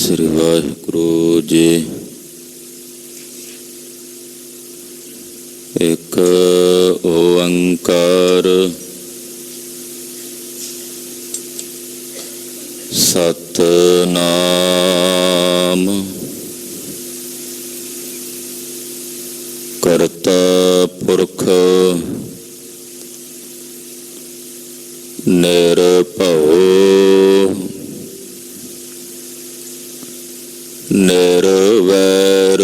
श्री वाहिगुरु जी। एक ओंकार सतनाम करता पुरख निरभउ निर्वैर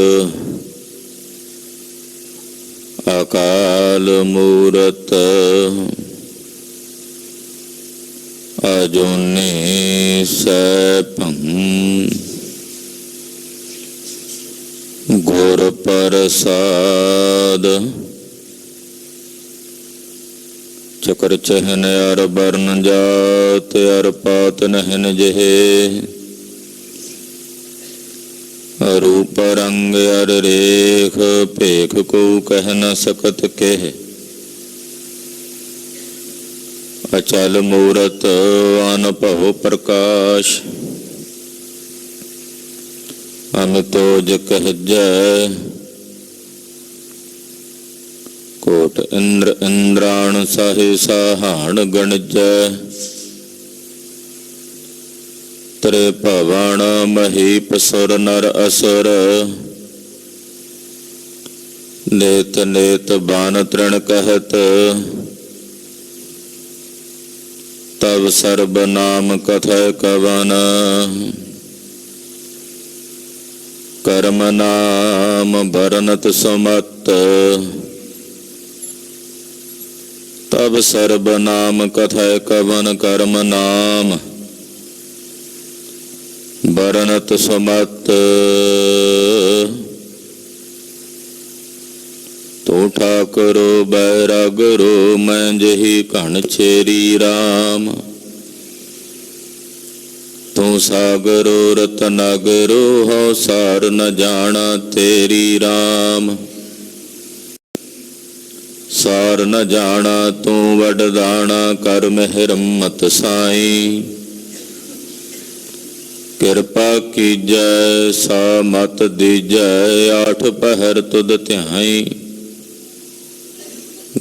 अकाल मूरत अजूनी सैभं गुर प्रसाद। चक्र चहन अर बरन जात अर पात नहन जेहे, रूप रंग अर रेख भेख को कह न सकत केह। अचल मूरत अनभव प्रकाश, अमितोज कह जय। कोट इंद्र इंद्राण साहे साहाण गण जय। त्रिभुवन महीप सुर नर असुर, नेत नेत बान तृण कहत। तब सर्ब नाम कथय कवन, कर्म नाम भरनत सुमत। तब सर्ब नाम कथय कवन, कर्म नाम बरनत सुमत। तू ठाकुरो बैरागरो मैं जही कण छेरी राम। तू सागरो रतनागरो हो सार न जाना तेरी राम। सार न जाना तू वडदाना कर मेहर मत साई। कृपा कीजै सा मत दीजै, आठ पहर तुद ध्याई।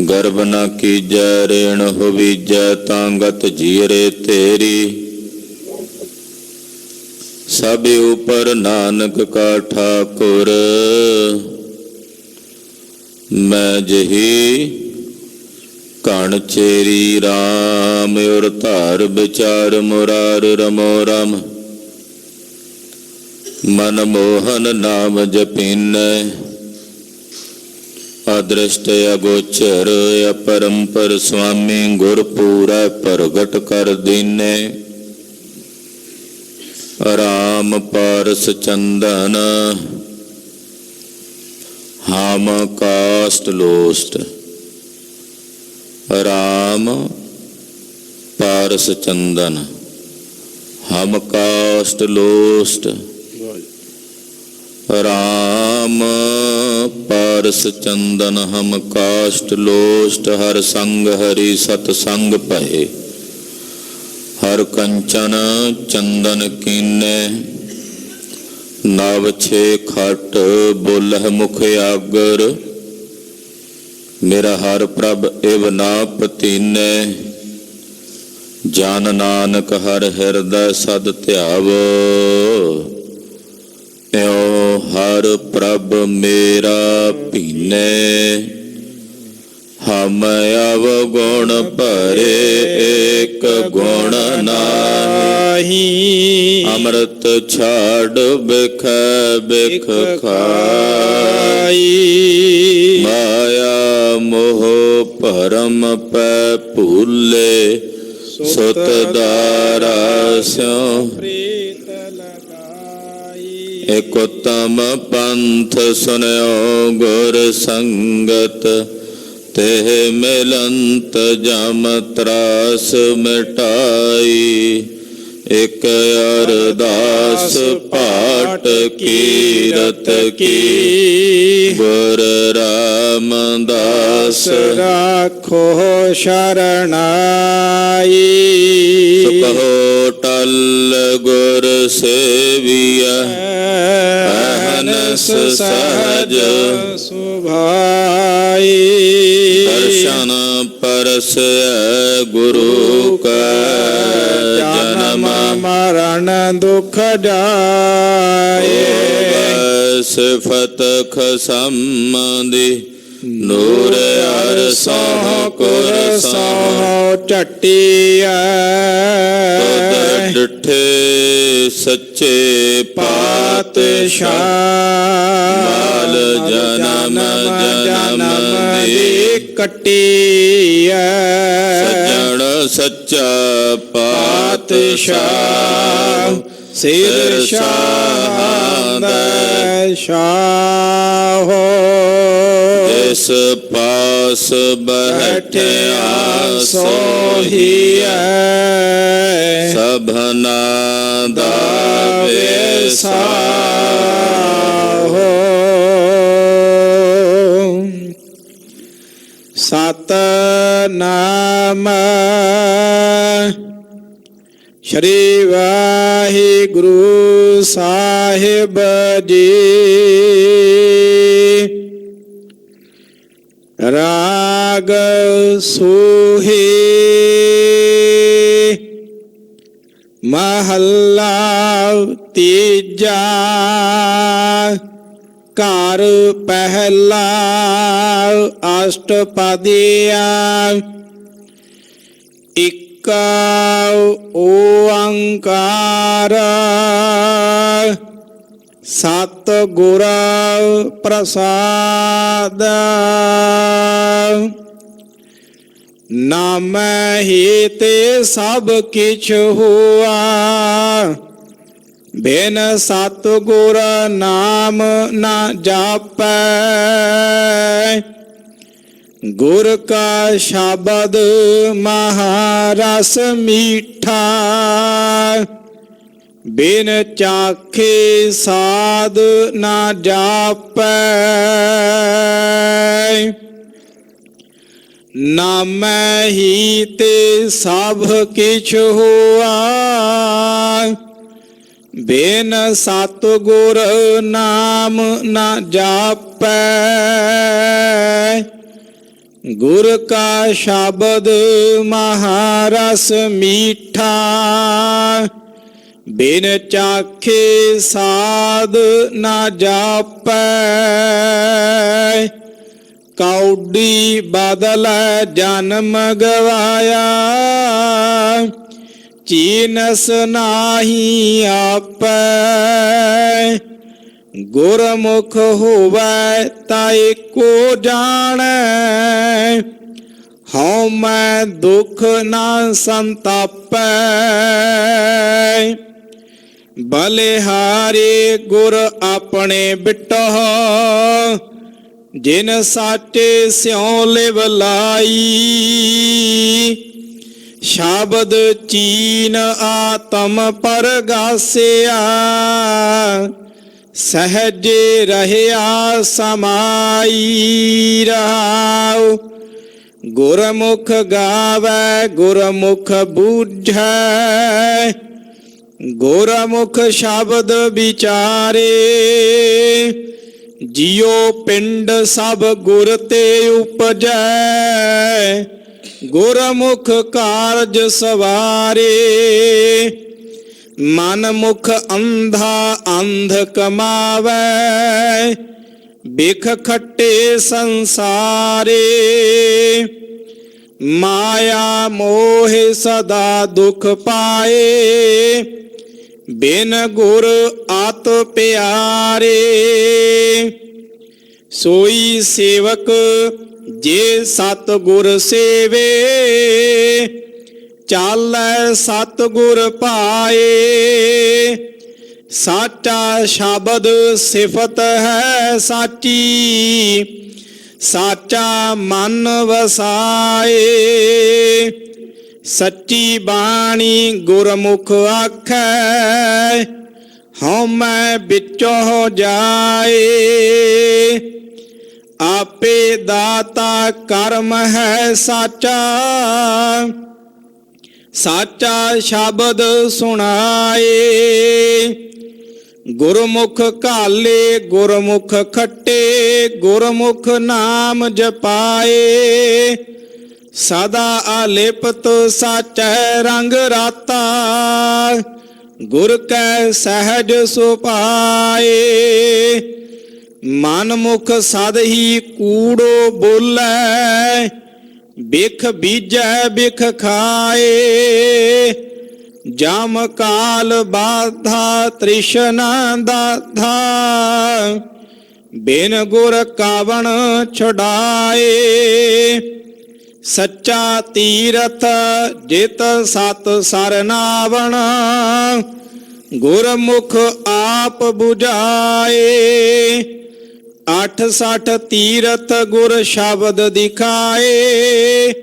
गर्भ न कीजै रेण होवीजै, तांगत जीरे तेरी। सब ऊपर नानक का ठाकुर, मैं जही कण चेरी राम। और धार विचार मुरार रमो रम, मन मोहन नाम जपीनै। अदृष्ट अगोचर अपरंपर स्वामी, गुर पूरा प्रगट कर दीनै। राम पारस चंदन हम काष्ट लोस्ट। राम पारस चंदन हम काष्ट लोस्ट। राम पारस चंदन हम काष्ट लोष्ट। हर संग हरि सतसंग पहे, हर कंचन चंदन कीने। नव छे खट बोलह मुख आगर, मेरा हर प्रभ एव ना पतीने। जान नानक हर हृदय सद ध्यावो, त्यों हर प्रभ मेरा पीने। हम अवगुण भरे एक गुण नाही, अमृत छाड़ बिख बिख खाई। माया मोह परम पै भूले, सुत दारा स्यों एक उत्तम पंथ सुनयो गुर संगत। तेह मिलंत जम त्रास मिटाई। एक अरदास पाठ कीरत की, गुर रा ਰਾਮਦਾਸ ਰਾਖੋ ਸ਼ਰਨਾਈ। ਕਹੋ ਟਲ ਗੁਰ ਸੇਵੀਆ ਅਹਨਸ ਸਹਜ ਸੁਭਾਈ। ਦਰਸ਼ਨ ਪਰਸੈ ਗੁਰੂ ਕਾ ਜਨਮ ਮਰਨ ਦੁਖ ਜਾਏ। ਸਿਫਤ ਖਸਮ ਦੀ ਨੂਰ ਅਰਸੋਂ ਕੁਰ ਸੋਂ ਝਟੀਐ। ਡਿਠੇ ਸੱਚੇ ਪਾਤਸ਼ਾਹ ਮਾਲ ਜਨਮ ਜਨਮ ਦੀ ਕੱਟੀਐ। ਸੱਜਣ ਸੱਚਾ ਪਾਤਸ਼ਾਹ ਸਿਰ ਸ਼ਾਹ ਦਾ ਸ਼ਾਹੋ। ਜਿਸ ਪਾਸ ਬੈਠਿਆ ਸੋਹੀਐ ਸਭਨਾ ਦਾ ਵਿਸਾਹੋ। ਸਤਿਨਾਮ ਸ਼੍ਰੀ ਵਾਹਿਗੁਰੂ ਸਾਹਿਬ ਜੀ। ਰਾਗ ਸੂਹੀ ਮਹੱਲਾ ਤੀਜਾ। ਘਰ ਪਹਿਲਾ ਅਸ਼ਟਪਦੀਆ। ਇਕ ਓੰਕਾਰ ਸਤਿਗੁਰ ਪ੍ਰਸਾਦ। ਨਾਮਹਿ ਤੇ ਸਭ ਕਿਛ ਹੁਆ ਬਿਨ ਸਤਿਗੁਰ ਨਾਮ ਨਾ ਜਾਪੈ। ਗੁਰ ਕਾ ਸ਼ਬਦ ਮਹਾਰਸ ਮੀਠਾ ਬਿਨ ਚਾਖੇ ਸਾਧ ਨਾ ਜਾਪੈ। ਨਾਮਹਿ ਤੇ ਸਭ ਕਿਛ ਹੁਆ ਬਿਨ ਸਤਿਗੁਰ ਨਾਮ ਨਾ ਜਾਪੈ। ਗੁਰ ਕਾ ਸ਼ਬਦ ਮਹਾਰਸ ਮੀਠਾ ਬਿਨ ਚਾਖੇ ਸਾਧ ਨਾ ਜਾਪੈ। ਕੌਡੀ ਬਦਲ ਜਨਮ ਗਵਾਇਆ ਚੀਨਸ ਨਾਹੀ ਆਪੈ। ਗੁਰਮੁਖ ਹੋਵੈ ਤਾ ਏਕੋ ਜਾਣੈ ਹਉ ਮੈਂ ਦੁਖ ਨਾ ਸੰਤਾਪੈ। ਬਲਿਹਾਰੇ ਗੁਰ ਆਪਣੇ ਬਿਟਹੁ ਜਿਨ ਸਾਚੇ ਸਿਉ ਲਿਵ ਲਾਈ। ਸ਼ਬਦ ਚੀਨ ਆਤਮ ਪਰਗਾਸਿਆ ਸਹਜੇ ਰਹਿਆ ਸਮਾਈ ਰਹਾਉ। ਗੁਰਮੁਖ ਗਾਵੈ ਗੁਰਮੁਖ ਬੂਝੈ ਗੁਰਮੁਖ ਸ਼ਬਦ ਵਿਚਾਰੇ। ਜਿਉ ਪਿੰਡ ਸਭ ਗੁਰ ਤੇ ਉਪਜੈ ਗੁਰਮੁਖ ਕਾਰਜ ਸਵਾਰੇ। ਮਨ ਮੁਖ ਅੰਧਾ ਅੰਧ ਕਮਾਵੈ ਬਿਖ ਖੱਟੇ ਸੰਸਾਰੇ। ਮਾਇਆ ਮੋਹ ਸਦਾ ਦੁਖ ਪਾਏ ਬਿਨ ਗੁਰ ਆਤ ਪਿਆਰੇ। ਸੋਈ ਸੇਵਕ ਜੇ ਸਤਿਗੁਰ ਸੇਵੇ ਚਾਲੈ ਸਤਿਗੁਰ ਪਾਏ। ਸਾਚਾ ਸ਼ਬਦ ਸਿਫਤ ਹੈ ਸਾਚੀ ਸਾਚਾ ਮਨ ਵਸਾਏ। ਸੱਚੀ ਬਾਣੀ ਗੁਰਮੁਖ ਆਖੈ ਹਉ ਮੈਂ ਵਿੱਚੋ ਜਾਏ। ਆਪੇ ਦਾਤਾ ਕਰਮ ਹੈ ਸਾਚਾ, ਸਾਚਾ ਸ਼ਬਦ ਸੁਣਾਏ। ਗੁਰਮੁਖ ਘਾਲੇ ਗੁਰਮੁਖ ਖੱਟੇ, ਗੁਰਮੁਖ ਨਾਮ ਜਪਾਏ। ਸਦਾ ਆਲਿਪਤ ਸਾਚੈ ਰੰਗ ਰਾਤਾ, ਗੁਰ ਕੈ ਸਹਿਜ ਸੁਭਾਏ। ਮਨ ਮੁਖ ਸਦ ਹੀ ਕੂੜੋ ਬੋਲੇ, ਬਿਖ ਬੀਜੈ ਬਿਖ ਖਾਏ। ਜਮ ਕਾਲ ਬਾਧਾ ਤ੍ਰਿਸ਼ਨਾ ਦਾਧਾ, ਬਿਨ ਗੁਰ ਕਾਵਣ ਛੁਡਾਏ। ਸੱਚਾ ਤੀਰਥ ਜਿਤ ਸਤ ਸਰਨਾਵਣ, ਗੁਰਮੁਖ ਆਪ 부ਝਾਏ। 68 ਤੀਰਥ ਗੁਰ ਸ਼ਬਦ ਦਿਖਾਏ,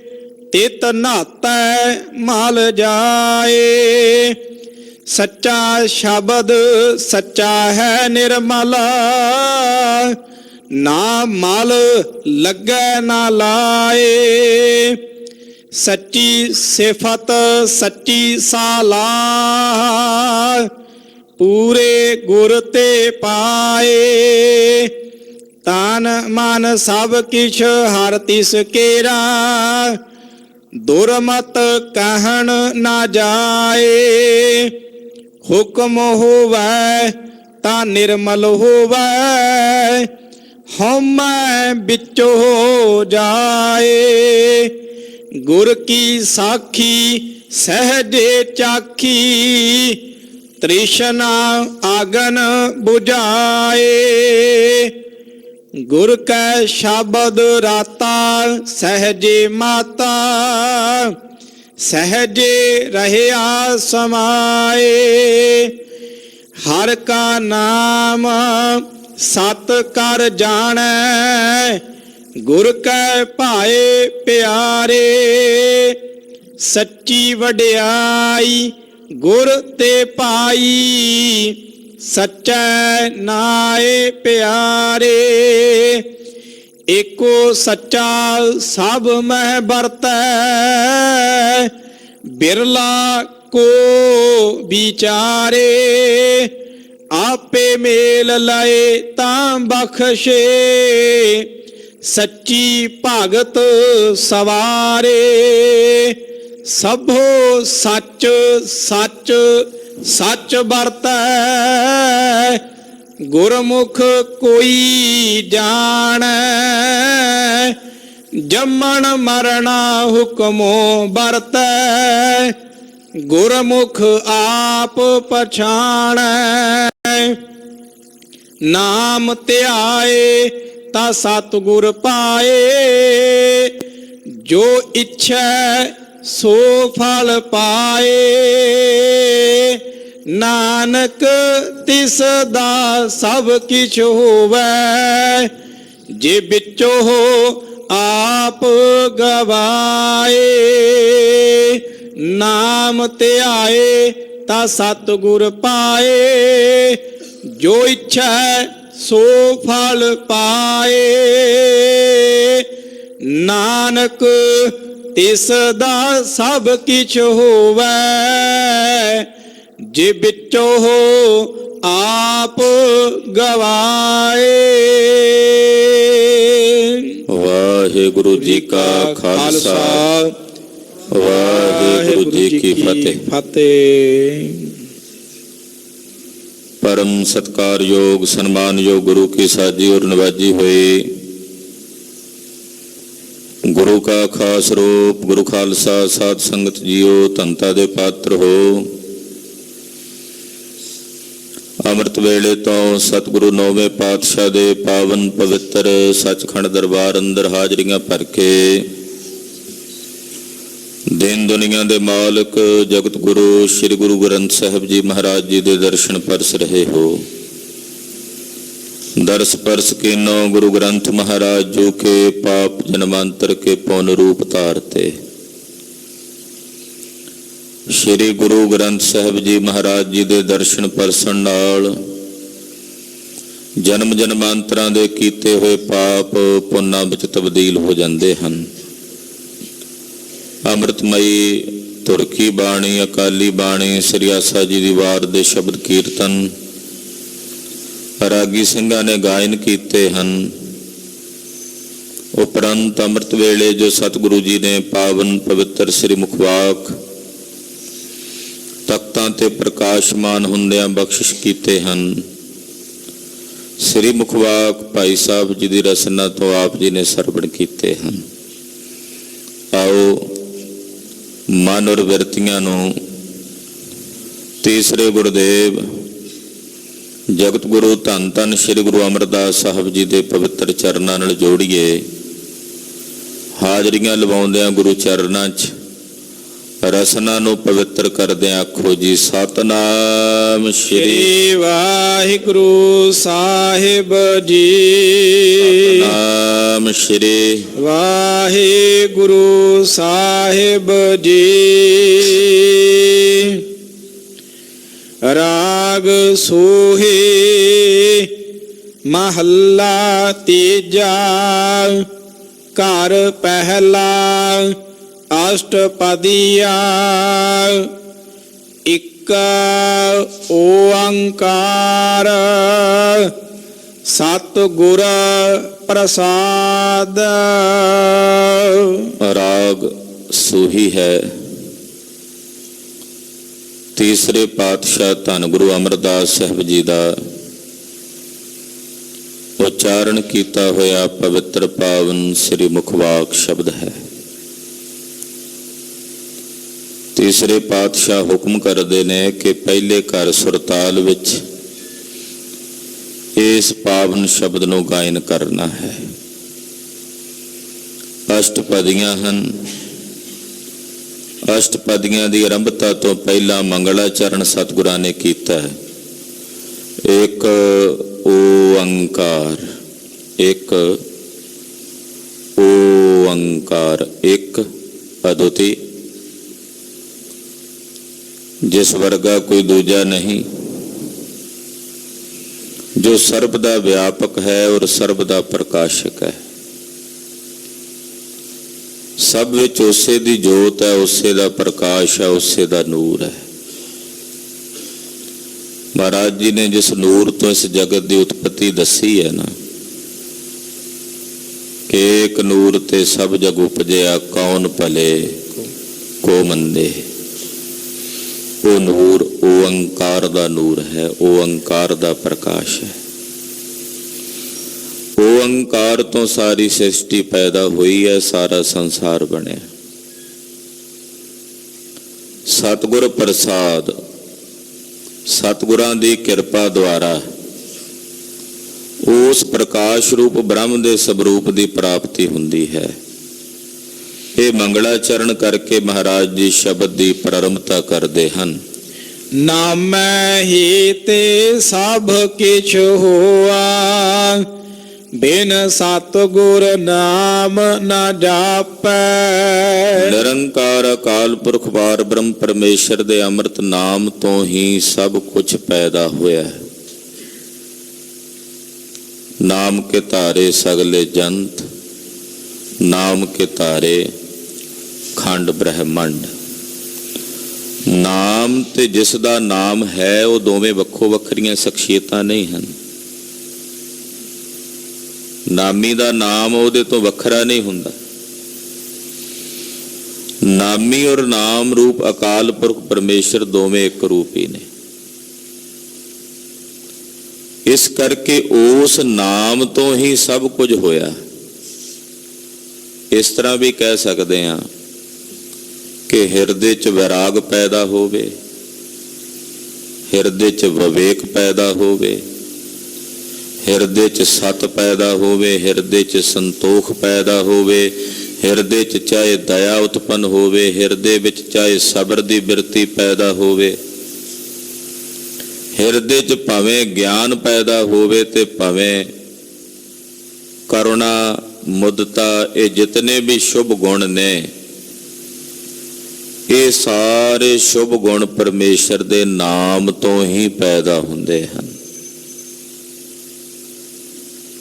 ਤਿਤ ਨਾਤੈ ਮਲ ਜਾਏ। ਸੱਚਾ ਸ਼ਬਦ ਸੱਚਾ ਹੈ ਨਿਰਮਲ, ਨਾ ਮਲ ਲੱਗੈ ਨਾ ਲਾਏ। ਸੱਚੀ ਸਿਫਤ ਸੱਚੀ ਸਾਲਾਹ, ਪੂਰੇ ਗੁਰ ਤੇ ਪਾਏ। ਤਨ ਮਨ ਸਭ ਕਿਛ ਹਰ ਤਿਸ ਕੇਰਾ, ਦੁਰਮਤ ਕਹਿਣ ਨਾ ਜਾਏ। ਹੁਕਮ ਹੋਵੈ ਤਾਂ ਨਿਰਮਲ ਹੋਵੈ, ਹਉਮੈ ਵਿੱਚੋ ਹੋ ਜਾਏ। ਗੁਰ ਕੀ ਸਾਖੀ ਸਹਿਜੇ ਚਾਖੀ, ਤ੍ਰਿਸ਼ਨਾ ਆਗਨ 부ਝਾਏ। ਗੁਰ ਕੈ ਸ਼ਬਦ ਰਾਤਾ ਸਹਿਜੇ ਮਾਤਾ, ਸਹਿਜੇ ਰਹਿਆ ਸਮਾਏ। ਹਰ ਕਾ ਨਾਮ ਸਤ ਕਰ ਜਾਣੈ, ਗੁਰ ਕੈ ਭਾਏ ਪਿਆਰੇ। ਸੱਚੀ ਵਡਿਆਈ ਗੁਰ ਤੇ ਪਾਈ, ਸੱਚੈ ਨਾਏ ਪਿਆਰੇ। ਏਕੋ ਸੱਚਾ ਸਭ ਮਹਿ ਵਰਤੈ, ਬਿਰਲਾ ਕੋ ਵਿਚਾਰੇ। ਆਪੇ ਮੇਲ ਲਏ ਤਾਂ ਬਖਸ਼ੇ, ਸੱਚੀ ਭਗਤ ਸਵਾਰੇ। ਸਭੋ ਸੱਚ ਸੱਚ ਸੱਚ ਵਰਤੈ, ਗੁਰਮੁਖ ਕੋਈ ਜਾਣੈ। ਜੰਮਣ ਮਰਣਾ ਹੁਕਮੋ ਵਰਤੈ, ਗੁਰਮੁਖ ਆਪ ਪਛਾਣੈ। ਨਾਮ ਧਿਆਏ ਤਾਂ ਸਤਿਗੁਰ ਪਾਏ, ਜੋ ਇੱਛੈ ਸੋ ਫਲ ਪਾਏ। ਨਾਨਕ ਤਿਸ ਦਾ ਸਭ ਕਿਛ ਹੋਵੈ, ਜੇ ਵਿੱਚੋ ਆਪ ਗਵਾਏ। ਨਾਮ ਧਿਆਏ ਤਾਂ ਸਤਿਗੁਰ ਪਾਏ, ਜੋ ਇੱਛਾ ਸੋ ਫਲ ਪਾਏ। ਨਾਨਕ ਤਿਸ ਦਾ ਸਭ ਕਿਛ ਹੋਵੈ, ਜੇ ਵਿੱਚੋ ਆਪ ਗਵਾਏ। ਵਾਹਿਗੁਰੂ ਜੀ ਕਾ ਖਾਲਸਾ, ਵਾਹਿਗੁਰੂ ਜੀ ਕੀ ਫਤਿਹ। ਪਰਮ ਸਤਿਕਾਰਯੋਗ ਸਨਮਾਨਯੋਗ ਗੁਰੂ ਕੀ ਸਾਜੀ ਔਰ ਨਵਾਜੀ ਹੋਏ ਗੁਰੂ ਕਾ ਖਾਸ ਰੂਪ ਗੁਰੂ ਖਾਲਸਾ ਸਾਧ ਸੰਗਤ ਜੀਓ, ਧੰਤਾ ਦੇ ਪਾਤਰ ਹੋ। ਅੰਮ੍ਰਿਤ ਵੇਲੇ ਤੋਂ ਸਤਿਗੁਰੂ ਨੌਵੇਂ ਪਾਤਸ਼ਾਹ ਦੇ ਪਾਵਨ ਪਵਿੱਤਰ ਸੱਚਖੰਡ ਦਰਬਾਰ ਅੰਦਰ ਹਾਜ਼ਰੀਆਂ ਭਰ ਕੇ ਦੀਨ ਦੁਨੀਆ ਦੇ ਮਾਲਕ ਜਗਤ ਗੁਰੂ ਸ੍ਰੀ ਗੁਰੂ ਗ੍ਰੰਥ ਸਾਹਿਬ ਜੀ ਮਹਾਰਾਜ ਜੀ ਦੇ ਦਰਸ਼ਨ ਪਰਸ ਰਹੇ ਹੋ। दर्श परस के नौ गुरु ग्रंथ महाराज जो के पाप जन्मांतर के पौन रूप तारते। श्री गुरु ग्रंथ साहिब जी महाराज जी दे दर्शन परसन नाल ਜਨਮ ਜਨਮਾਂਤਰਾਂ ਦੇ ਕੀਤੇ ਹੋਏ ਪਾਪ ਪੁੰਨਾਂ ਵਿੱਚ ਤਬਦੀਲ ਹੋ ਜਾਂਦੇ ਹਨ। ਅੰਮ੍ਰਿਤਮਈ ਤੁਰਕੀ ਬਾਣੀ, ਅਕਾਲੀ ਬਾਣੀ, ਸ੍ਰੀ ਆਸਾ ਜੀ ਦੀ ਵਾਰ ਦੇ ਸ਼ਬਦ ਕੀਰਤਨ ਰਾਗੀ ਸਿੰਘਾਂ ਨੇ ਗਾਇਨ ਕੀਤੇ ਹਨ। ਉਪਰੰਤ ਅੰਮ੍ਰਿਤ ਵੇਲੇ ਜੋ ਸਤਿਗੁਰੂ ਜੀ ਨੇ ਪਾਵਨ ਪਵਿੱਤਰ ਸ੍ਰੀ ਮੁਖਵਾਕ ਤਖਤਾਂ ਤੇ ਪ੍ਰਕਾਸ਼ਮਾਨ ਹੁੰਦਿਆਂ ਬਖਸ਼ਿਸ਼ ਕੀਤੇ ਹਨ। ਸ੍ਰੀ ਮੁਖਵਾਕ ਭਾਈ ਸਾਹਿਬ ਜੀ ਦੀ ਰਸਨਾ ਤੋਂ ਆਪ ਜੀ ਨੇ ਸਰਵਣ ਕੀਤੇ ਹਨ। ਆਓ ਮਨ ਔਰ ਬਿਰਤੀਆਂ ਨੂੰ ਤੀਸਰੇ ਗੁਰਦੇਵ ਜਗਤ ਗੁਰੂ ਧੰਨ ਧੰਨ ਸ੍ਰੀ ਗੁਰੂ ਅਮਰਦਾਸ ਸਾਹਿਬ ਜੀ ਦੇ ਪਵਿੱਤਰ ਚਰਨਾਂ ਨਾਲ ਜੋੜੀਏ। ਹਾਜ਼ਰੀਆਂ ਲਵਾਉਂਦਿਆਂ ਗੁਰੂ ਚਰਨਾਂ 'ਚ ਰਸਨਾ ਨੂੰ ਪਵਿੱਤਰ ਕਰਦਿਆਂ ਆਖੋ ਜੀ ਸਤਨਾਮ ਸ੍ਰੀ ਵਾਹਿਗੁਰੂ ਸਾਹਿਬ ਜੀ। ਸਤਨਾਮ ਸ੍ਰੀ ਵਾਹਿਗੁਰੂ ਸਾਹਿਬ ਜੀ। ਰਾਗ ਸੋਹੀ ਮਹੱਲਾ ਤੀਜਾ। ਘਰ ਪਹਿਲਾ ਅਸ਼ਟਪਦੀਆ। ਇੱਕ ਓੰਕਾਰ ਸਤਿਗੁਰ ਪ੍ਰਸਾਦ। ਰਾਗ ਸੋਹੀ ਹੈ। ਤੀਸਰੇ ਪਾਤਸ਼ਾਹ ਧੰਨ ਗੁਰੂ ਅਮਰਦਾਸ ਸਾਹਿਬ ਜੀ ਦਾ ਉਚਾਰਨ ਕੀਤਾ ਹੋਇਆ ਪਵਿੱਤਰ ਪਾਵਨ ਸ੍ਰੀ ਮੁਖਵਾਕ ਸ਼ਬਦ ਹੈ। ਤੀਸਰੇ ਪਾਤਸ਼ਾਹ ਹੁਕਮ ਕਰਦੇ ਨੇ ਕਿ ਪਹਿਲੇ ਘਰ ਸੁਰਤਾਲ ਵਿੱਚ ਇਸ ਪਾਵਨ ਸ਼ਬਦ ਨੂੰ ਗਾਇਨ ਕਰਨਾ ਹੈ। ਅਸ਼ਟਪਦੀਆਂ ਹਨ। ਅਸ਼ਟਪਦੀਆਂ ਦੀ ਆਰੰਭਤਾ ਤੋਂ ਪਹਿਲਾਂ ਮੰਗਲਾਚਰਨ ਸਤਿਗੁਰਾਂ ਨੇ ਕੀਤਾ ਹੈ। ਇੱਕ ਓੰਕਾਰ, ਇੱਕ ਓੰਕਾਰ, ਇੱਕ ਅਦੁੱਤੀ, ਜਿਸ ਵਰਗਾ ਕੋਈ ਦੂਜਾ ਨਹੀਂ, ਜੋ ਸਰਬ ਦਾ ਵਿਆਪਕ ਹੈ ਔਰ ਸਰਬ ਦਾ ਪ੍ਰਕਾਸ਼ਕ ਹੈ। ਸਭ ਵਿੱਚ ਉਸੇ ਦੀ ਜੋਤ ਹੈ, ਉਸੇ ਦਾ ਪ੍ਰਕਾਸ਼ ਹੈ, ਉਸੇ ਦਾ ਨੂਰ ਹੈ। ਮਹਾਰਾਜ ਜੀ ਨੇ ਜਿਸ ਨੂਰ ਤੋਂ ਇਸ ਜਗਤ ਦੀ ਉਤਪਤੀ ਦੱਸੀ ਹੈ ਨਾ, ਕਿ ਏਕ ਨੂਰ ਤੇ ਸਭ ਜਗ ਉਪਜਿਆ, ਕੌਣ ਭਲੇ ਕੋ ਮੰਦੇ। ਉਹ ਨੂਰ ਓੰਕਾਰ ਦਾ ਨੂਰ ਹੈ, ਓੰਕਾਰ ਦਾ ਪ੍ਰਕਾਸ਼ ਹੈ। ਓੰਕਾਰ ਤੋਂ ਸਾਰੀ ਸ੍ਰਿਸ਼ਟੀ ਪੈਦਾ ਹੋਈ ਹੈ, ਸਾਰਾ ਸੰਸਾਰ ਬਣਿਆ। ਸਤਿਗੁਰ ਪ੍ਰਸਾਦ, ਸਤਿਗੁਰਾਂ ਦੀ ਕਿਰਪਾ ਦੁਆਰਾ ਉਸ ਪ੍ਰਕਾਸ਼ ਰੂਪ ਬ੍ਰਹਮ ਦੇ ਸਵਰੂਪ ਦੀ ਪ੍ਰਾਪਤੀ ਹੁੰਦੀ ਹੈ। ਇਹ ਮੰਗਲਾਚਰਨ ਕਰਕੇ ਮਹਾਰਾਜ ਜੀ ਸ਼ਬਦ ਦੀ ਪ੍ਰਾਰੰਭਤਾ ਕਰਦੇ ਹਨ। ਨਾਮੈ ਹੀ ਤੇ ਸਭ ਕਿਛ ਹੋਆ, ਬਿਨ ਸਤਿਗੁਰ ਨਾਮ ਨਾ ਜਾਪੈ। ਨਿਰੰਕਾਰ ਅਕਾਲ ਪੁਰਖ ਪਾਰ ਬ੍ਰਹਮ ਪਰਮੇਸ਼ਰ ਦੇ ਅੰਮ੍ਰਿਤ ਨਾਮ ਤੋਂ ਹੀ ਸਭ ਕੁਝ ਪੈਦਾ ਹੋਇਆ ਹੈ। ਨਾਮ ਕੇ ਧਾਰੇ ਸਗਲੇ ਜੰਤ, ਨਾਮ ਕੇ ਧਾਰੇ ਖੰਡ ਬ੍ਰਹਮੰਡ। ਨਾਮ ਤੇ ਜਿਸ ਦਾ ਨਾਮ ਹੈ ਉਹ ਦੋਵੇਂ ਵੱਖੋ ਵੱਖਰੀਆਂ ਸ਼ਖਸੀਅਤਾਂ ਨਹੀਂ ਹਨ। ਨਾਮੀ ਦਾ ਨਾਮ ਉਹਦੇ ਤੋਂ ਵੱਖਰਾ ਨਹੀਂ ਹੁੰਦਾ। ਨਾਮੀ ਔਰ ਨਾਮ ਰੂਪ ਅਕਾਲ ਪੁਰਖ ਪਰਮੇਸ਼ਰ ਦੋਵੇਂ ਇੱਕ ਰੂਪ ਹੀ ਨੇ। ਇਸ ਕਰਕੇ ਉਸ ਨਾਮ ਤੋਂ ਹੀ ਸਭ ਕੁਝ ਹੋਇਆ। ਇਸ ਤਰ੍ਹਾਂ ਵੀ ਕਹਿ ਸਕਦੇ ਹਾਂ ਕਿ ਹਿਰਦੇ 'ਚ ਵਿਰਾਗ ਪੈਦਾ ਹੋਵੇ, ਹਿਰਦੇ 'ਚ ਵਿਵੇਕ ਪੈਦਾ ਹੋਵੇ, ਹਿਰਦੇ 'ਚ ਸਤ ਪੈਦਾ ਹੋਵੇ, ਹਿਰਦੇ 'ਚ ਸੰਤੋਖ ਪੈਦਾ ਹੋਵੇ, ਹਿਰਦੇ 'ਚ ਚਾਹੇ ਦਇਆ ਉਤਪੰਨ ਹੋਵੇ, ਹਿਰਦੇ ਵਿੱਚ ਚਾਹੇ ਸਬਰ ਦੀ ਬਿਰਤੀ ਪੈਦਾ ਹੋਵੇ, ਹਿਰਦੇ 'ਚ ਭਾਵੇਂ ਗਿਆਨ ਪੈਦਾ ਹੋਵੇ ਤੇ ਭਾਵੇਂ ਕਰੁਣਾ, ਮੁਦਤਾ, ਇਹ ਜਿਤਨੇ ਵੀ ਸ਼ੁਭ ਗੁਣ ਨੇ, ਇਹ ਸਾਰੇ ਸ਼ੁਭ ਗੁਣ ਪਰਮੇਸ਼ਰ ਦੇ ਨਾਮ ਤੋਂ ਹੀ ਪੈਦਾ ਹੁੰਦੇ ਹਨ।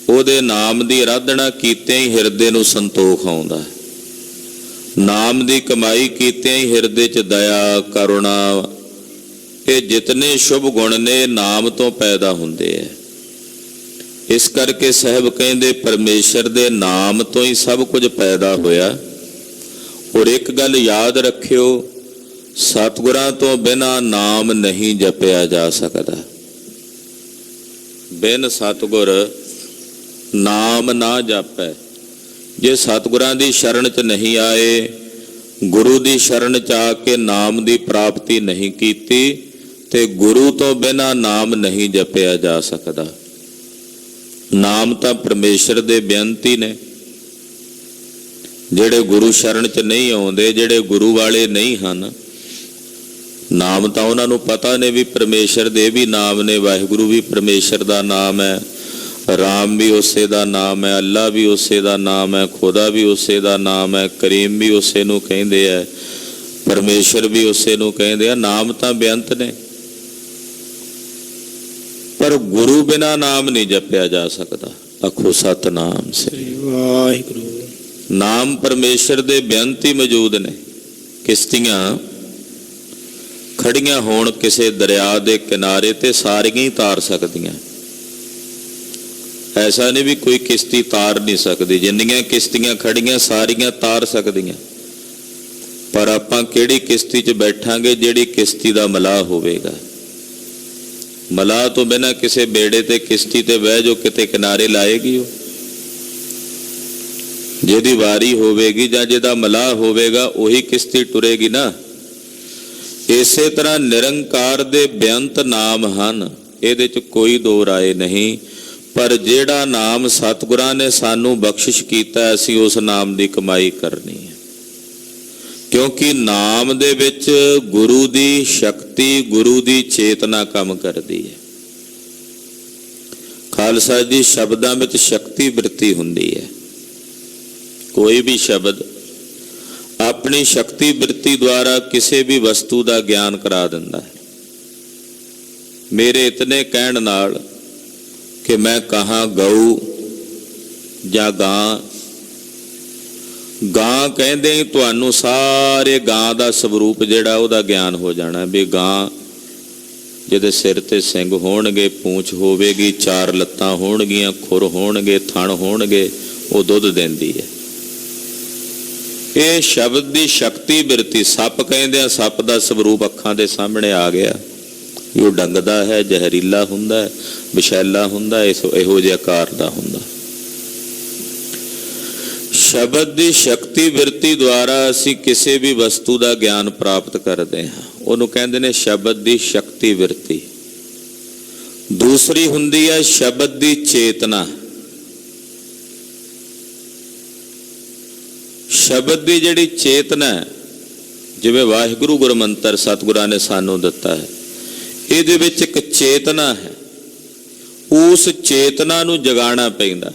ਉਹਦੇ ਨਾਮ ਦੀ ਆਰਾਧਨਾ ਕੀਤਿਆਂ ਹੀ ਹਿਰਦੇ ਨੂੰ ਸੰਤੋਖ ਆਉਂਦਾ ਹੈ। ਨਾਮ ਦੀ ਕਮਾਈ ਕੀਤਿਆਂ ਹੀ ਹਿਰਦੇ 'ਚ ਦਇਆ, ਕਰੁਣਾ, ਇਹ ਜਿਤਨੇ ਸ਼ੁਭ ਗੁਣ ਨੇ ਨਾਮ ਤੋਂ ਪੈਦਾ ਹੁੰਦੇ ਹੈ। ਇਸ ਕਰਕੇ ਸਾਹਿਬ ਕਹਿੰਦੇ ਪਰਮੇਸ਼ਰ ਦੇ ਨਾਮ ਤੋਂ ਹੀ ਸਭ ਕੁਝ ਪੈਦਾ ਹੋਇਆ। ਔਰ ਇੱਕ ਗੱਲ ਯਾਦ ਰੱਖਿਓ, ਸਤਿਗੁਰਾਂ ਤੋਂ ਬਿਨਾਂ ਨਾਮ ਨਹੀਂ ਜਪਿਆ ਜਾ ਸਕਦਾ। ਬਿਨ ਸਤਿਗੁਰ ਨਾਮ ਨਾ ਜਾਪੈ। ਜੇ ਸਤਿਗੁਰਾਂ ਦੀ ਸ਼ਰਨ 'ਚ ਨਹੀਂ ਆਏ, ਗੁਰੂ ਦੀ ਸ਼ਰਨ 'ਚ ਆ ਕੇ ਨਾਮ ਦੀ ਪ੍ਰਾਪਤੀ ਨਹੀਂ ਕੀਤੀ, ਤੇ ਗੁਰੂ ਤੋਂ ਬਿਨਾਂ ਨਾਮ ਨਹੀਂ ਜਪਿਆ ਜਾ ਸਕਦਾ। ਨਾਮ ਤਾਂ ਪਰਮੇਸ਼ਰ ਦੇ ਬੇਨਤੀ ਨੇ। ਜਿਹੜੇ ਗੁਰੂ ਸ਼ਰਨ 'ਚ ਨਹੀਂ ਆਉਂਦੇ, ਜਿਹੜੇ ਗੁਰੂ ਵਾਲੇ ਨਹੀਂ ਹਨ, ਨਾਮ ਤਾਂ ਉਹਨਾਂ ਨੂੰ ਪਤਾ ਨੇ ਵੀ ਪਰਮੇਸ਼ਰ ਦੇ ਵੀ ਨਾਮ ਨੇ। ਵਾਹਿਗੁਰੂ ਵੀ ਪਰਮੇਸ਼ਰ ਦਾ ਨਾਮ ਹੈ, ਰਾਮ ਵੀ ਉਸੇ ਦਾ ਨਾਮ ਹੈ, ਅੱਲਾ ਵੀ ਉਸੇ ਦਾ ਨਾਮ ਹੈ, ਖੁਦਾ ਵੀ ਉਸੇ ਦਾ ਨਾਮ ਹੈ, ਕਰੀਮ ਵੀ ਉਸੇ ਨੂੰ ਕਹਿੰਦੇ ਹੈ, ਪਰਮੇਸ਼ਰ ਵੀ ਉਸੇ ਨੂੰ ਕਹਿੰਦੇ ਆ। ਨਾਮ ਤਾਂ ਬੇਅੰਤ ਨੇ, ਪਰ ਗੁਰੂ ਬਿਨਾਂ ਨਾਮ ਨਹੀਂ ਜਪਿਆ ਜਾ ਸਕਦਾ। ਆਖੋ ਸਤਿਨਾਮ ਸ੍ਰੀ ਵਾਹਿਗੁਰੂ। ਨਾਮ ਪਰਮੇਸ਼ਰ ਦੇ ਬੇਅੰਤ ਹੀ ਮੌਜੂਦ ਨੇ। ਕਿਸ਼ਤੀਆਂ ਖੜੀਆਂ ਹੋਣ ਕਿਸੇ ਦਰਿਆ ਦੇ ਕਿਨਾਰੇ ਤੇ ਸਾਰੀਆਂ ਹੀ ਤਾਰ ਸਕਦੀਆਂ। ਐਸਾ ਨਹੀਂ ਵੀ ਕੋਈ ਕਿਸ਼ਤੀ ਤਾਰ ਨਹੀਂ ਸਕਦੀ। ਜਿੰਨੀਆਂ ਕਿਸ਼ਤੀਆਂ ਖੜੀਆਂ ਸਾਰੀਆਂ ਤਾਰ ਸਕਦੀਆਂ। ਪਰ ਆਪਾਂ ਕਿਹੜੀ ਕਿਸ਼ਤੀ 'ਚ ਬੈਠਾਂਗੇ? ਜਿਹੜੀ ਕਿਸ਼ਤੀ ਦਾ ਮਲਾਹ ਹੋਵੇਗਾ। ਮਲਾਹ ਤੋਂ ਬਿਨਾਂ ਕਿਸੇ ਬੇੜੇ ਤੇ ਕਿਸ਼ਤੀ ਤੇ ਬਹਿ ਜੋ, ਕਿਤੇ ਕਿਨਾਰੇ ਲਾਏਗੀ ਉਹ? ਜਿਹਦੀ ਵਾਰੀ ਹੋਵੇਗੀ ਜਾਂ ਜਿਹਦਾ ਮਲਾਹ ਹੋਵੇਗਾ ਉਹੀ ਕਿਸ਼ਤੀ ਟੁਰੇਗੀ ਨਾ। ਇਸੇ ਤਰ੍ਹਾਂ ਨਿਰੰਕਾਰ ਦੇ ਬੇਅੰਤ ਨਾਮ ਹਨ, ਇਹਦੇ 'ਚ ਕੋਈ ਦੋ ਰਾਏ ਨਹੀਂ। ਪਰ ਜਿਹੜਾ ਨਾਮ ਸਤਿਗੁਰਾਂ ਨੇ ਸਾਨੂੰ ਬਖਸ਼ਿਸ਼ ਕੀਤਾ, ਅਸੀਂ ਉਸ ਨਾਮ ਦੀ ਕਮਾਈ ਕਰਨੀ ਹੈ। ਕਿਉਂਕਿ ਨਾਮ ਦੇ ਵਿੱਚ ਗੁਰੂ ਦੀ ਸ਼ਕਤੀ, ਗੁਰੂ ਦੀ ਚੇਤਨਾ ਕੰਮ ਕਰਦੀ ਹੈ। ਖਾਲਸਾ ਜੀ, ਸ਼ਬਦਾਂ ਵਿੱਚ ਸ਼ਕਤੀ ਬਿਰਤੀ ਹੁੰਦੀ ਹੈ। ਕੋਈ ਵੀ ਸ਼ਬਦ ਆਪਣੀ ਸ਼ਕਤੀ ਬਿਰਤੀ ਦੁਆਰਾ ਕਿਸੇ ਵੀ ਵਸਤੂ ਦਾ ਗਿਆਨ ਕਰਾ ਦਿੰਦਾ ਹੈ। ਮੇਰੇ ਇਤਨੇ ਕਹਿਣ ਨਾਲ ਕਿ ਮੈਂ ਕਹਾਂ ਗਊ ਜਾਂ ਗਾਂ, ਗਾਂ ਕਹਿੰਦੇ ਹੀ ਤੁਹਾਨੂੰ ਸਾਰੇ ਗਾਂ ਦਾ ਸਵਰੂਪ ਜਿਹੜਾ ਉਹਦਾ ਗਿਆਨ ਹੋ ਜਾਣਾ। ਵੀ ਗਾਂ ਜਿਹਦੇ ਸਿਰ ਤੇ ਸਿੰਗ ਹੋਣਗੇ, ਪੂੰਛ ਹੋਵੇਗੀ, ਚਾਰ ਲੱਤਾਂ ਹੋਣਗੀਆਂ, ਖੁਰ ਹੋਣਗੇ, ਥਣ ਹੋਣਗੇ, ਉਹ ਦੁੱਧ ਦਿੰਦੀ ਹੈ। ਇਹ ਸ਼ਬਦ ਦੀ ਸ਼ਕਤੀ ਬਿਰਤੀ। ਸੱਪ ਕਹਿੰਦੇ ਆ, ਸੱਪ ਦਾ ਸਵਰੂਪ ਅੱਖਾਂ ਦੇ ਸਾਹਮਣੇ ਆ ਗਿਆ। ਉਹ ਡੰਗਦਾ ਹੈ, ਜ਼ਹਿਰੀਲਾ ਹੁੰਦਾ ਹੈ, ਵਿਸ਼ੈਲਾ ਹੁੰਦਾ, ਇਹੋ ਜਿਹੇ ਆਕਾਰ ਦਾ ਹੁੰਦਾ। ਸ਼ਬਦ ਦੀ ਸ਼ਕਤੀ ਬਿਰਤੀ ਦੁਆਰਾ ਅਸੀਂ ਕਿਸੇ ਵੀ ਵਸਤੂ ਦਾ ਗਿਆਨ ਪ੍ਰਾਪਤ ਕਰਦੇ ਹਾਂ। ਉਹਨੂੰ ਕਹਿੰਦੇ ਨੇ ਸ਼ਬਦ ਦੀ ਸ਼ਕਤੀ ਬਿਰਤੀ। ਦੂਸਰੀ ਹੁੰਦੀ ਹੈ ਸ਼ਬਦ ਦੀ ਚੇਤਨਾ। ਸ਼ਬਦ ਦੀ ਜਿਹੜੀ ਚੇਤਨਾ ਹੈ, ਜਿਵੇਂ ਵਾਹਿਗੁਰੂ ਗੁਰਮੰਤਰ ਸਤਿਗੁਰਾਂ ਨੇ ਸਾਨੂੰ ਦਿੱਤਾ ਹੈ, ਇਹਦੇ ਵਿੱਚ ਇੱਕ ਚੇਤਨਾ ਹੈ। ਉਸ ਚੇਤਨਾ ਨੂੰ ਜਗਾਉਣਾ ਪੈਂਦਾ।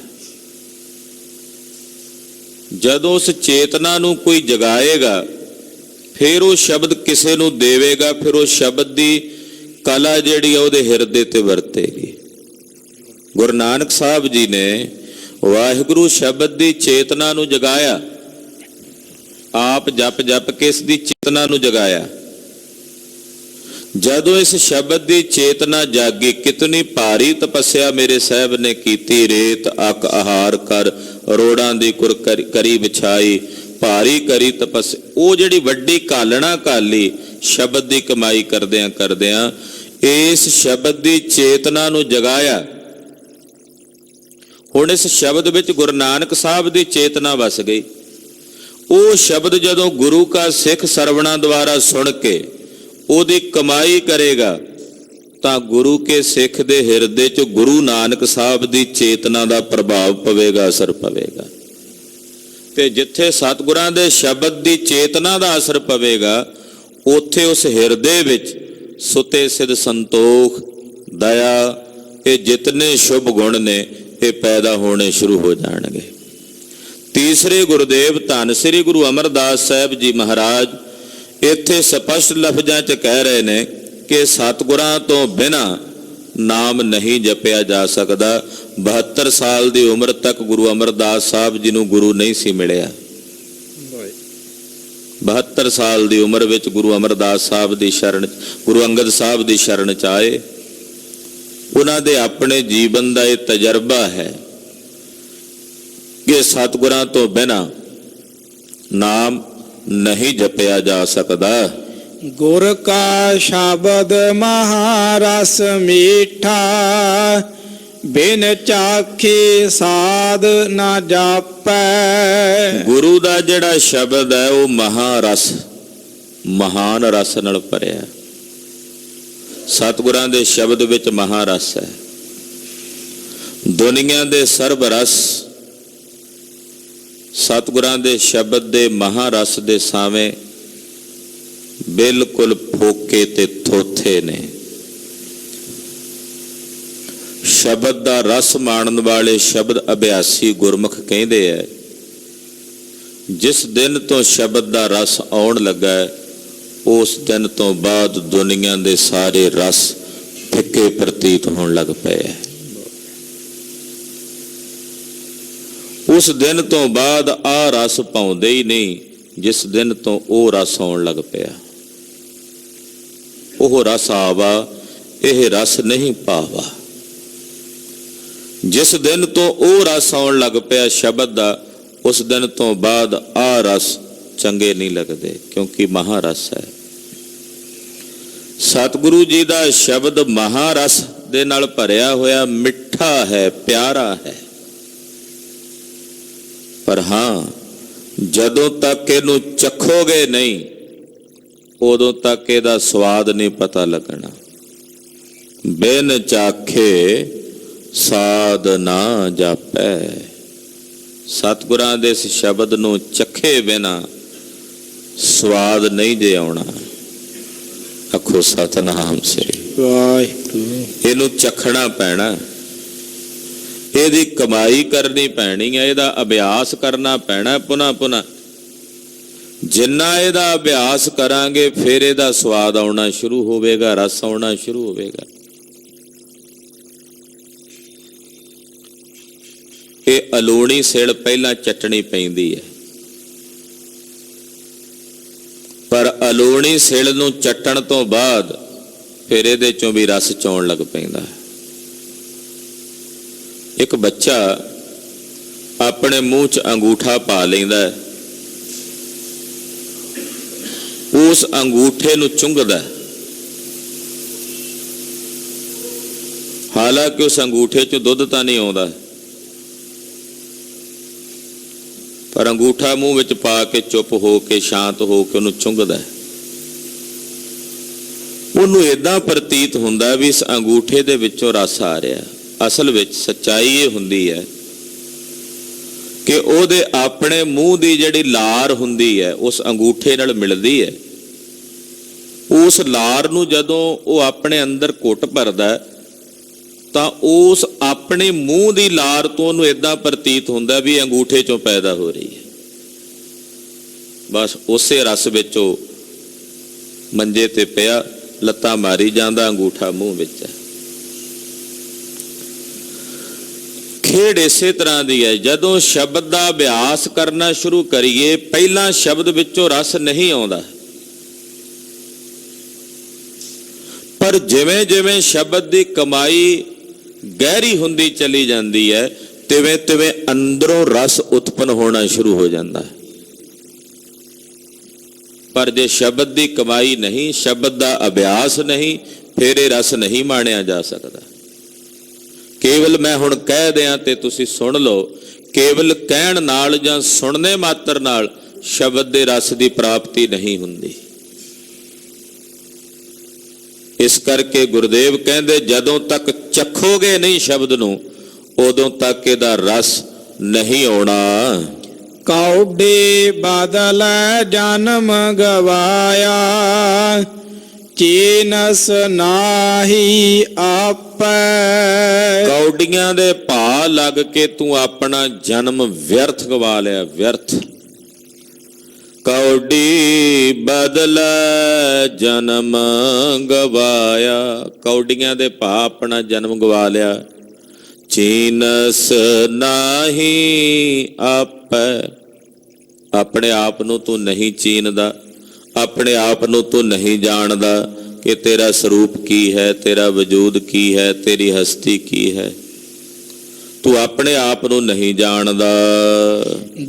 ਜਦੋਂ ਉਸ ਚੇਤਨਾ ਨੂੰ ਕੋਈ ਜਗਾਏਗਾ, ਫਿਰ ਉਹ ਸ਼ਬਦ ਕਿਸੇ ਨੂੰ ਦੇਵੇਗਾ, ਫਿਰ ਉਹ ਸ਼ਬਦ ਦੀ ਕਲਾ ਜਿਹੜੀ ਆ ਉਹਦੇ ਹਿਰਦੇ ਤੇ ਵਰਤੇਗੀ। ਗੁਰੂ ਨਾਨਕ ਸਾਹਿਬ ਜੀ ਨੇ ਵਾਹਿਗੁਰੂ ਸ਼ਬਦ ਦੀ ਚੇਤਨਾ ਨੂੰ ਜਗਾਇਆ। ਆਪ ਜਪ ਜਪ ਕੇ ਇਸ ਦੀ ਚੇਤਨਾ ਨੂੰ ਜਗਾਇਆ। ਜਦੋਂ ਇਸ ਸ਼ਬਦ ਦੀ ਚੇਤਨਾ ਜਾਗੀ, ਕਿਤਨੀ ਭਾਰੀ ਤਪੱਸਿਆ ਮੇਰੇ ਸਾਹਿਬ ਨੇ ਕੀਤੀ। ਰੇਤ ਅਕ ਆਹਾਰ ਕਰ, ਰੋੜਾਂ ਦੀ ਕੁਰ ਕਰੀ ਵਿਛਾਈ, ਭਾਰੀ ਕਰੀ ਤਪੱਸਿਆ। ਉਹ ਜਿਹੜੀ ਵੱਡੀ ਕਾਲਣਾ ਕਾਲੀ ਸ਼ਬਦ ਦੀ ਕਮਾਈ ਕਰਦਿਆਂ ਕਰਦਿਆਂ ਇਸ ਸ਼ਬਦ ਦੀ ਚੇਤਨਾ ਨੂੰ ਜਗਾਇਆ। ਹੁਣ ਇਸ ਸ਼ਬਦ ਵਿੱਚ ਗੁਰੂ ਨਾਨਕ ਸਾਹਿਬ ਦੀ ਚੇਤਨਾ ਵਸ ਗਈ। ਉਹ ਸ਼ਬਦ ਜਦੋਂ ਗੁਰੂ ਕਾ ਸਿੱਖ ਸਰਵਣਾ ਦੁਆਰਾ ਸੁਣ ਕੇ ਉਹਦੀ ਕਮਾਈ ਕਰੇਗਾ, ਤਾਂ ਗੁਰੂ ਕੇ ਸਿੱਖ ਦੇ ਹਿਰਦੇ 'ਚ ਗੁਰੂ ਨਾਨਕ ਸਾਹਿਬ ਦੀ ਚੇਤਨਾ ਦਾ ਪ੍ਰਭਾਵ ਪਵੇਗਾ, ਅਸਰ ਪਵੇਗਾ। ਤੇ ਜਿੱਥੇ ਸਤਿਗੁਰਾਂ ਦੇ ਸ਼ਬਦ ਦੀ ਚੇਤਨਾ ਦਾ ਅਸਰ ਪਵੇਗਾ, ਉੱਥੇ ਉਸ ਹਿਰਦੇ ਵਿੱਚ ਸੁਤੇ ਸਿਧ ਸੰਤੋਖ, ਦਇਆ, ਇਹ ਜਿਤਨੇ ਸ਼ੁਭ ਗੁਣ ਨੇ ਇਹ ਪੈਦਾ ਹੋਣੇ ਸ਼ੁਰੂ ਹੋ ਜਾਣਗੇ। ਤੀਸਰੇ ਗੁਰਦੇਵ ਧੰਨ ਸ੍ਰੀ ਗੁਰੂ ਅਮਰਦਾਸ ਸਾਹਿਬ ਜੀ ਮਹਾਰਾਜ ਇੱਥੇ ਸਪਸ਼ਟ ਲਫ਼ਜ਼ਾਂ 'ਚ ਕਹਿ ਰਹੇ ਨੇ ਕਿ ਸਤਿਗੁਰਾਂ ਤੋਂ ਬਿਨਾਂ ਨਾਮ ਨਹੀਂ ਜਪਿਆ ਜਾ ਸਕਦਾ। 72 ਸਾਲ ਦੀ ਉਮਰ ਤੱਕ ਗੁਰੂ ਅਮਰਦਾਸ ਸਾਹਿਬ ਜੀ ਨੂੰ ਗੁਰੂ ਨਹੀਂ ਸੀ ਮਿਲਿਆ। 72 ਸਾਲ ਦੀ ਉਮਰ ਵਿੱਚ ਗੁਰੂ ਅਮਰਦਾਸ ਸਾਹਿਬ ਦੀ ਸ਼ਰਨ, ਗੁਰੂ ਅੰਗਦ ਸਾਹਿਬ ਦੀ ਸ਼ਰਨ ਚ ਆਏ। ਉਹਨਾਂ ਦੇ ਆਪਣੇ ਜੀਵਨ ਦਾ ਇਹ ਤਜਰਬਾ ਹੈ ਕਿ ਸਤਿਗੁਰਾਂ ਤੋਂ ਬਿਨਾਂ ਨਾਮ ਨਹੀਂ ਜਪਿਆ ਜਾ ਸਕਦਾ। ਗੁਰ ਕਾ ਸ਼ਬਦ ਮਹਾਰਸ ਮੀਠਾ, ਬਿਨ ਚਾਖੇ ਸਾਧ ਨਾ ਜਾਪੈ। ਗੁਰੂ ਦਾ ਜਿਹੜਾ ਸ਼ਬਦ ਹੈ ਉਹ ਮਹਾਰਸ, ਮਹਾਨ ਰਸ ਨਾਲ ਭਰਿਆ। ਸਤਿਗੁਰਾਂ ਦੇ ਸ਼ਬਦ ਵਿੱਚ ਮਹਾਰਸ ਹੈ। ਦੁਨੀਆ ਦੇ ਸਰਬ ਰਸ ਸਤਿਗੁਰਾਂ ਦੇ ਸ਼ਬਦ ਦੇ ਮਹਾਰਸ ਦੇ ਸਾਵੇਂ ਬਿਲਕੁਲ ਫੋਕੇ ਤੇ ਥੋਥੇ ਨੇ। ਸ਼ਬਦ ਦਾ ਰਸ ਮਾਣਨ ਵਾਲੇ ਸ਼ਬਦ ਅਭਿਆਸੀ ਗੁਰਮੁਖ ਕਹਿੰਦੇ ਐ, ਜਿਸ ਦਿਨ ਤੋਂ ਸ਼ਬਦ ਦਾ ਰਸ ਆਉਣ ਲੱਗਾ ਉਸ ਦਿਨ ਤੋਂ ਬਾਅਦ ਦੁਨੀਆ ਦੇ ਸਾਰੇ ਰਸ ਫਿੱਕੇ ਪ੍ਰਤੀਤ ਹੋਣ ਲੱਗ ਪਏ ਐ। ਉਸ ਦਿਨ ਤੋਂ ਬਾਅਦ ਆ ਰਸ ਪਾਉਂਦੇ ਹੀ ਨਹੀਂ ਜਿਸ ਦਿਨ ਤੋਂ ਉਹ ਰਸ ਆਉਣ ਲੱਗ ਪਿਆ। ਉਹ ਰਸ ਆਵਾ, ਇਹ ਰਸ ਨਹੀਂ ਪਾਵਾ। ਜਿਸ ਦਿਨ ਤੋਂ ਉਹ ਰਸ ਆਉਣ ਲੱਗ ਪਿਆ ਸ਼ਬਦ ਦਾ, ਉਸ ਦਿਨ ਤੋਂ ਬਾਅਦ ਆ ਰਸ ਚੰਗੇ ਨਹੀਂ ਲੱਗਦੇ, ਕਿਉਂਕਿ ਮਹਾਰਸ ਹੈ। ਸਤਿਗੁਰੂ ਜੀ ਦਾ ਸ਼ਬਦ ਮਹਾਰਸ ਦੇ ਨਾਲ ਭਰਿਆ ਹੋਇਆ ਮਿੱਠਾ ਹੈ, ਪਿਆਰਾ ਹੈ। ਪਰ ਹਾਂ, ਜਦੋਂ ਤੱਕ ਇਹਨੂੰ ਚੱਖੋਗੇ ਨਹੀਂ ਉਦੋਂ ਤੱਕ ਇਹਦਾ ਸਵਾਦ ਨਹੀਂ ਪਤਾ ਲੱਗਣਾ। ਬਿਨ ਚਾਖੇ ਸਾਧ ਨਾ ਜਾਪੈ। ਸਤਿਗੁਰਾਂ ਦੇ ਇਸ ਸ਼ਬਦ ਨੂੰ ਚੱਖੇ ਬਿਨਾ ਸਵਾਦ ਨਹੀਂ ਜੇ ਆਉਣਾ। ਆਖੋ ਸਤਿਨਾਮ ਸ੍ਰੀ ਵਾਹਿਗੁਰੂ। ਇਹਨੂੰ ਚੱਖਣਾ ਪੈਣਾ, ਇਹਦੀ ਕਮਾਈ ਕਰਨੀ ਪੈਣੀ ਹੈ, ਇਹਦਾ ਅਭਿਆਸ ਕਰਨਾ ਪੈਣਾ ਪੁਨः ਪੁਨः। ਜਿੰਨਾ ਇਹਦਾ ਅਭਿਆਸ ਕਰਾਂਗੇ ਫਿਰ ਇਹਦਾ ਸਵਾਦ ਆਉਣਾ ਸ਼ੁਰੂ ਹੋਵੇਗਾ, ਰਸ ਆਉਣਾ ਸ਼ੁਰੂ ਹੋਵੇਗਾ। ਇਹ ਅਲੂਣੀ ਸਿਲ ਪਹਿਲਾਂ ਚੱਟਣੀ ਪੈਂਦੀ ਹੈ, ਪਰ ਅਲੂਣੀ ਸਿਲ ਨੂੰ ਚੱਟਣ ਤੋਂ ਬਾਅਦ ਫਿਰ ਇਹਦੇ ਚੋਂ ਵੀ ਰਸ ਚੋਣ ਲੱਗ ਪੈਂਦਾ। ਇੱਕ ਬੱਚਾ ਆਪਣੇ ਮੂੰਹ 'ਚ ਅੰਗੂਠਾ ਪਾ ਲੈਂਦਾ, ਉਸ ਅੰਗੂਠੇ ਨੂੰ ਚੁੰਘਦਾ, ਹਾਲਾਂਕਿ ਉਸ ਅੰਗੂਠੇ 'ਚੋਂ ਦੁੱਧ ਤਾਂ ਨਹੀਂ ਆਉਂਦਾ, ਪਰ ਅੰਗੂਠਾ ਮੂੰਹ ਵਿੱਚ ਪਾ ਕੇ ਚੁੱਪ ਹੋ ਕੇ, ਸ਼ਾਂਤ ਹੋ ਕੇ ਉਹਨੂੰ ਚੁੰਘਦਾ। ਉਹਨੂੰ ਏਦਾਂ ਪ੍ਰਤੀਤ ਹੁੰਦਾ ਵੀ ਇਸ ਅੰਗੂਠੇ ਦੇ ਵਿੱਚੋਂ ਰਸ ਆ ਰਿਹਾ। ਅਸਲ ਵਿੱਚ ਸੱਚਾਈ ਇਹ ਹੁੰਦੀ ਹੈ ਕਿ ਉਹਦੇ ਆਪਣੇ ਮੂੰਹ ਦੀ ਜਿਹੜੀ ਲਾਰ ਹੁੰਦੀ ਹੈ ਉਸ ਅੰਗੂਠੇ ਨਾਲ ਮਿਲਦੀ ਹੈ। ਉਸ ਲਾਰ ਨੂੰ ਜਦੋਂ ਉਹ ਆਪਣੇ ਅੰਦਰ ਘੁੱਟ ਭਰਦਾ ਤਾਂ ਉਸ ਆਪਣੇ ਮੂੰਹ ਦੀ ਲਾਰ ਤੋਂ ਉਹਨੂੰ ਏਦਾਂ ਪ੍ਰਤੀਤ ਹੁੰਦਾ ਵੀ ਅੰਗੂਠੇ ਚੋਂ ਪੈਦਾ ਹੋ ਰਹੀ ਹੈ। ਬਸ ਉਸੇ ਰਸ ਵਿੱਚ ਉਹ ਮੰਜੇ ਤੇ ਪਿਆ, ਲੱਤਾਂ ਮਾਰੀ ਜਾਂਦਾ, ਅੰਗੂਠਾ ਮੂੰਹ ਵਿੱਚ ਹੈ। ਖੇਡ ਇਸੇ ਤਰ੍ਹਾਂ ਦੀ ਹੈ। ਜਦੋਂ ਸ਼ਬਦ ਦਾ ਅਭਿਆਸ ਕਰਨਾ ਸ਼ੁਰੂ ਕਰੀਏ, ਪਹਿਲਾਂ ਸ਼ਬਦ ਵਿੱਚੋਂ ਰਸ ਨਹੀਂ ਆਉਂਦਾ, ਪਰ ਜਿਵੇਂ ਜਿਵੇਂ ਸ਼ਬਦ ਦੀ ਕਮਾਈ ਗਹਿਰੀ ਹੁੰਦੀ ਚਲੀ ਜਾਂਦੀ ਹੈ, ਤਿਵੇਂ ਤਿਵੇਂ ਅੰਦਰੋਂ ਰਸ ਉਤਪੰਨ ਹੋਣਾ ਸ਼ੁਰੂ ਹੋ ਜਾਂਦਾ ਹੈ। ਪਰ ਜੇ ਸ਼ਬਦ ਦੀ ਕਮਾਈ ਨਹੀਂ, ਸ਼ਬਦ ਦਾ ਅਭਿਆਸ ਨਹੀਂ, ਫਿਰ ਇਹ ਰਸ ਨਹੀਂ ਮਾਣਿਆ ਜਾ ਸਕਦਾ। ਕੇਵਲ ਮੈਂ ਹੁਣ ਕਹਿ ਦਿਆਂ ਤੇ ਤੁਸੀਂ ਸੁਣ ਲਓ, ਕੇਵਲ ਕਹਿਣ ਨਾਲ ਜਾਂ ਸੁਣਨੇ ਮਾਤਰ ਨਾਲ ਸ਼ਬਦ ਦੇ ਰਸ ਦੀ ਪ੍ਰਾਪਤੀ ਨਹੀਂ ਹੁੰਦੀ। ਇਸ ਕਰਕੇ ਗੁਰਦੇਵ ਕਹਿੰਦੇ, ਜਦੋਂ ਤੱਕ ਚੱਖੋਗੇ ਨਹੀਂ ਸ਼ਬਦ ਨੂੰ ਉਦੋਂ ਤੱਕ ਇਹਦਾ ਰਸ ਨਹੀਂ ਆਉਣਾ। ਕੌਡੇ ਬਦਲ ਜਨਮ ਗਵਾਇਆ, ਚੀਨਸ ਨਾਹੀ ਆਪੈ। ਕੌਡੀਆਂ ਦੇ ਭਾਅ ਲੱਗ ਕੇ ਤੂੰ ਆਪਣਾ ਜਨਮ ਵਿਅਰਥ ਗਵਾ ਲਿਆ, ਵਿਅਰਥ। ਕੌਡੀ ਬਦਲ ਜਨਮ ਗਵਾਇਆ, ਕੌਡੀਆਂ ਦੇ ਭਾਅ ਆਪਣਾ ਜਨਮ ਗਵਾ ਲਿਆ। ਚੀਨਸ ਨਾਹੀ ਆਪੈ। ਆਪਣੇ ਆਪ ਨੂੰ ਤੂੰ ਨਹੀਂ ਚੀਨਦਾ, ਆਪਣੇ ਆਪ ਨੂੰ ਤੂੰ ਨਹੀਂ ਜਾਣਦਾ ਕਿ ਤੇਰਾ ਸਰੂਪ ਕੀ ਹੈ, ਤੇਰਾ ਵਜੂਦ ਕੀ ਹੈ, ਤੇਰੀ ਹਸਤੀ ਕੀ ਹੈ। ਤੂੰ ਆਪਣੇ ਆਪ ਨੂੰ ਨਹੀਂ ਜਾਣਦਾ।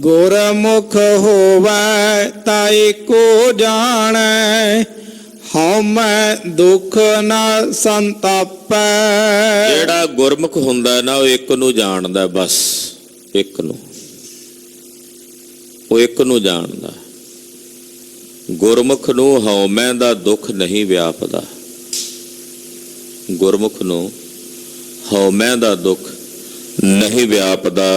ਗੁਰਮੁਖ ਹੋਵੈ ਤਾਇ ਕੋ ਜਾਣੈ, ਹਉਮੈ ਦੁਖ ਨ ਸੰਤਾਪੈ। ਜਿਹੜਾ ਗੁਰਮੁਖ ਹੁੰਦਾ ਨਾ ਉਹ ਇੱਕ ਨੂੰ ਜਾਣਦਾ, ਬਸ ਇੱਕ ਨੂੰ, ਉਹ ਇੱਕ ਨੂੰ ਜਾਣਦਾ। ਗੁਰਮੁਖ ਨੂੰ ਹਉਮੈ ਦਾ ਦੁੱਖ ਨਹੀਂ ਵਿਆਪਦਾ, ਗੁਰਮੁਖ ਨੂੰ ਹਉਮੈ ਦਾ ਦੁੱਖ ਨਹੀਂ ਵਿਆਪਦਾ।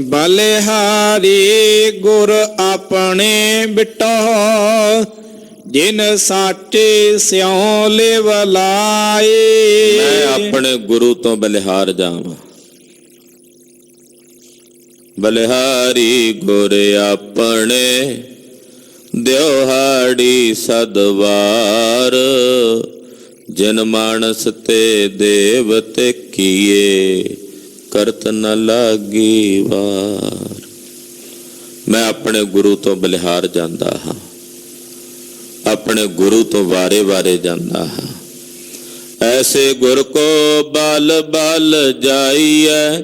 ਬਲਿਹਾਰੀ ਗੁਰ ਆਪਣੇ ਬਿਟੋ, ਜਿਨ ਸਾਚੇ ਸਿਉ ਲਿਵ ਲਾਏ। ਮੈਂ ਆਪਣੇ ਗੁਰੂ ਤੋਂ ਬਲਿਹਾਰ ਜਾਵਾਂ। ਬਲਿਹਾਰੀ ਗੁਰ ਆਪਣੇ, ਦਿਉਹਾੜੀ ਸਦਵਾਰ। ਜਿਨ ਮਾਨਸ ਤੇ ਦੇਵਤੇ ਕੀਏ, ਕਰਤ ਨ ਲਾਗੀ ਵਾਰ। ਮੈਂ ਆਪਣੇ ਗੁਰੂ ਤੋਂ ਬਲਿਹਾਰ ਜਾਂਦਾ ਹਾਂ, ਆਪਣੇ ਗੁਰੂ ਤੋਂ ਵਾਰੇ ਵਾਰੇ ਜਾਂਦਾ ਹਾਂ। ਐਸੇ ਗੁਰ ਕੋ ਬਲ ਬਲ ਜਾਈਐ,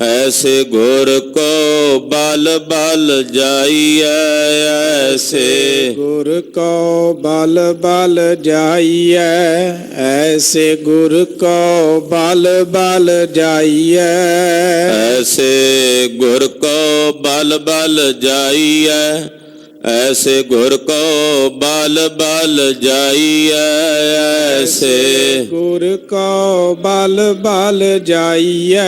ਐਸੇ ਗੁਰ ਕੋ ਬਲ ਬਲ ਜਾਈਐ। ਐਸੇ ਗੁਰ ਕੋ ਬਲ ਬਲ ਜਾਈਐ, ਐਸੇ ਗੁਰ ਕੋ ਬਲ ਬਲ ਜਾਈਐ। ਐਸੇ ਗੁਰ ਕੋ ਬਲ ਬਲ ਜਾਈਐ, ਐਸੇ ਗੁਰ ਕੋ ਬਲ ਬਲ ਜਾਈਐ। ਐਸੇ ਗੁਰ ਕੋ ਬਲ ਬਲ ਜਾਈਐ,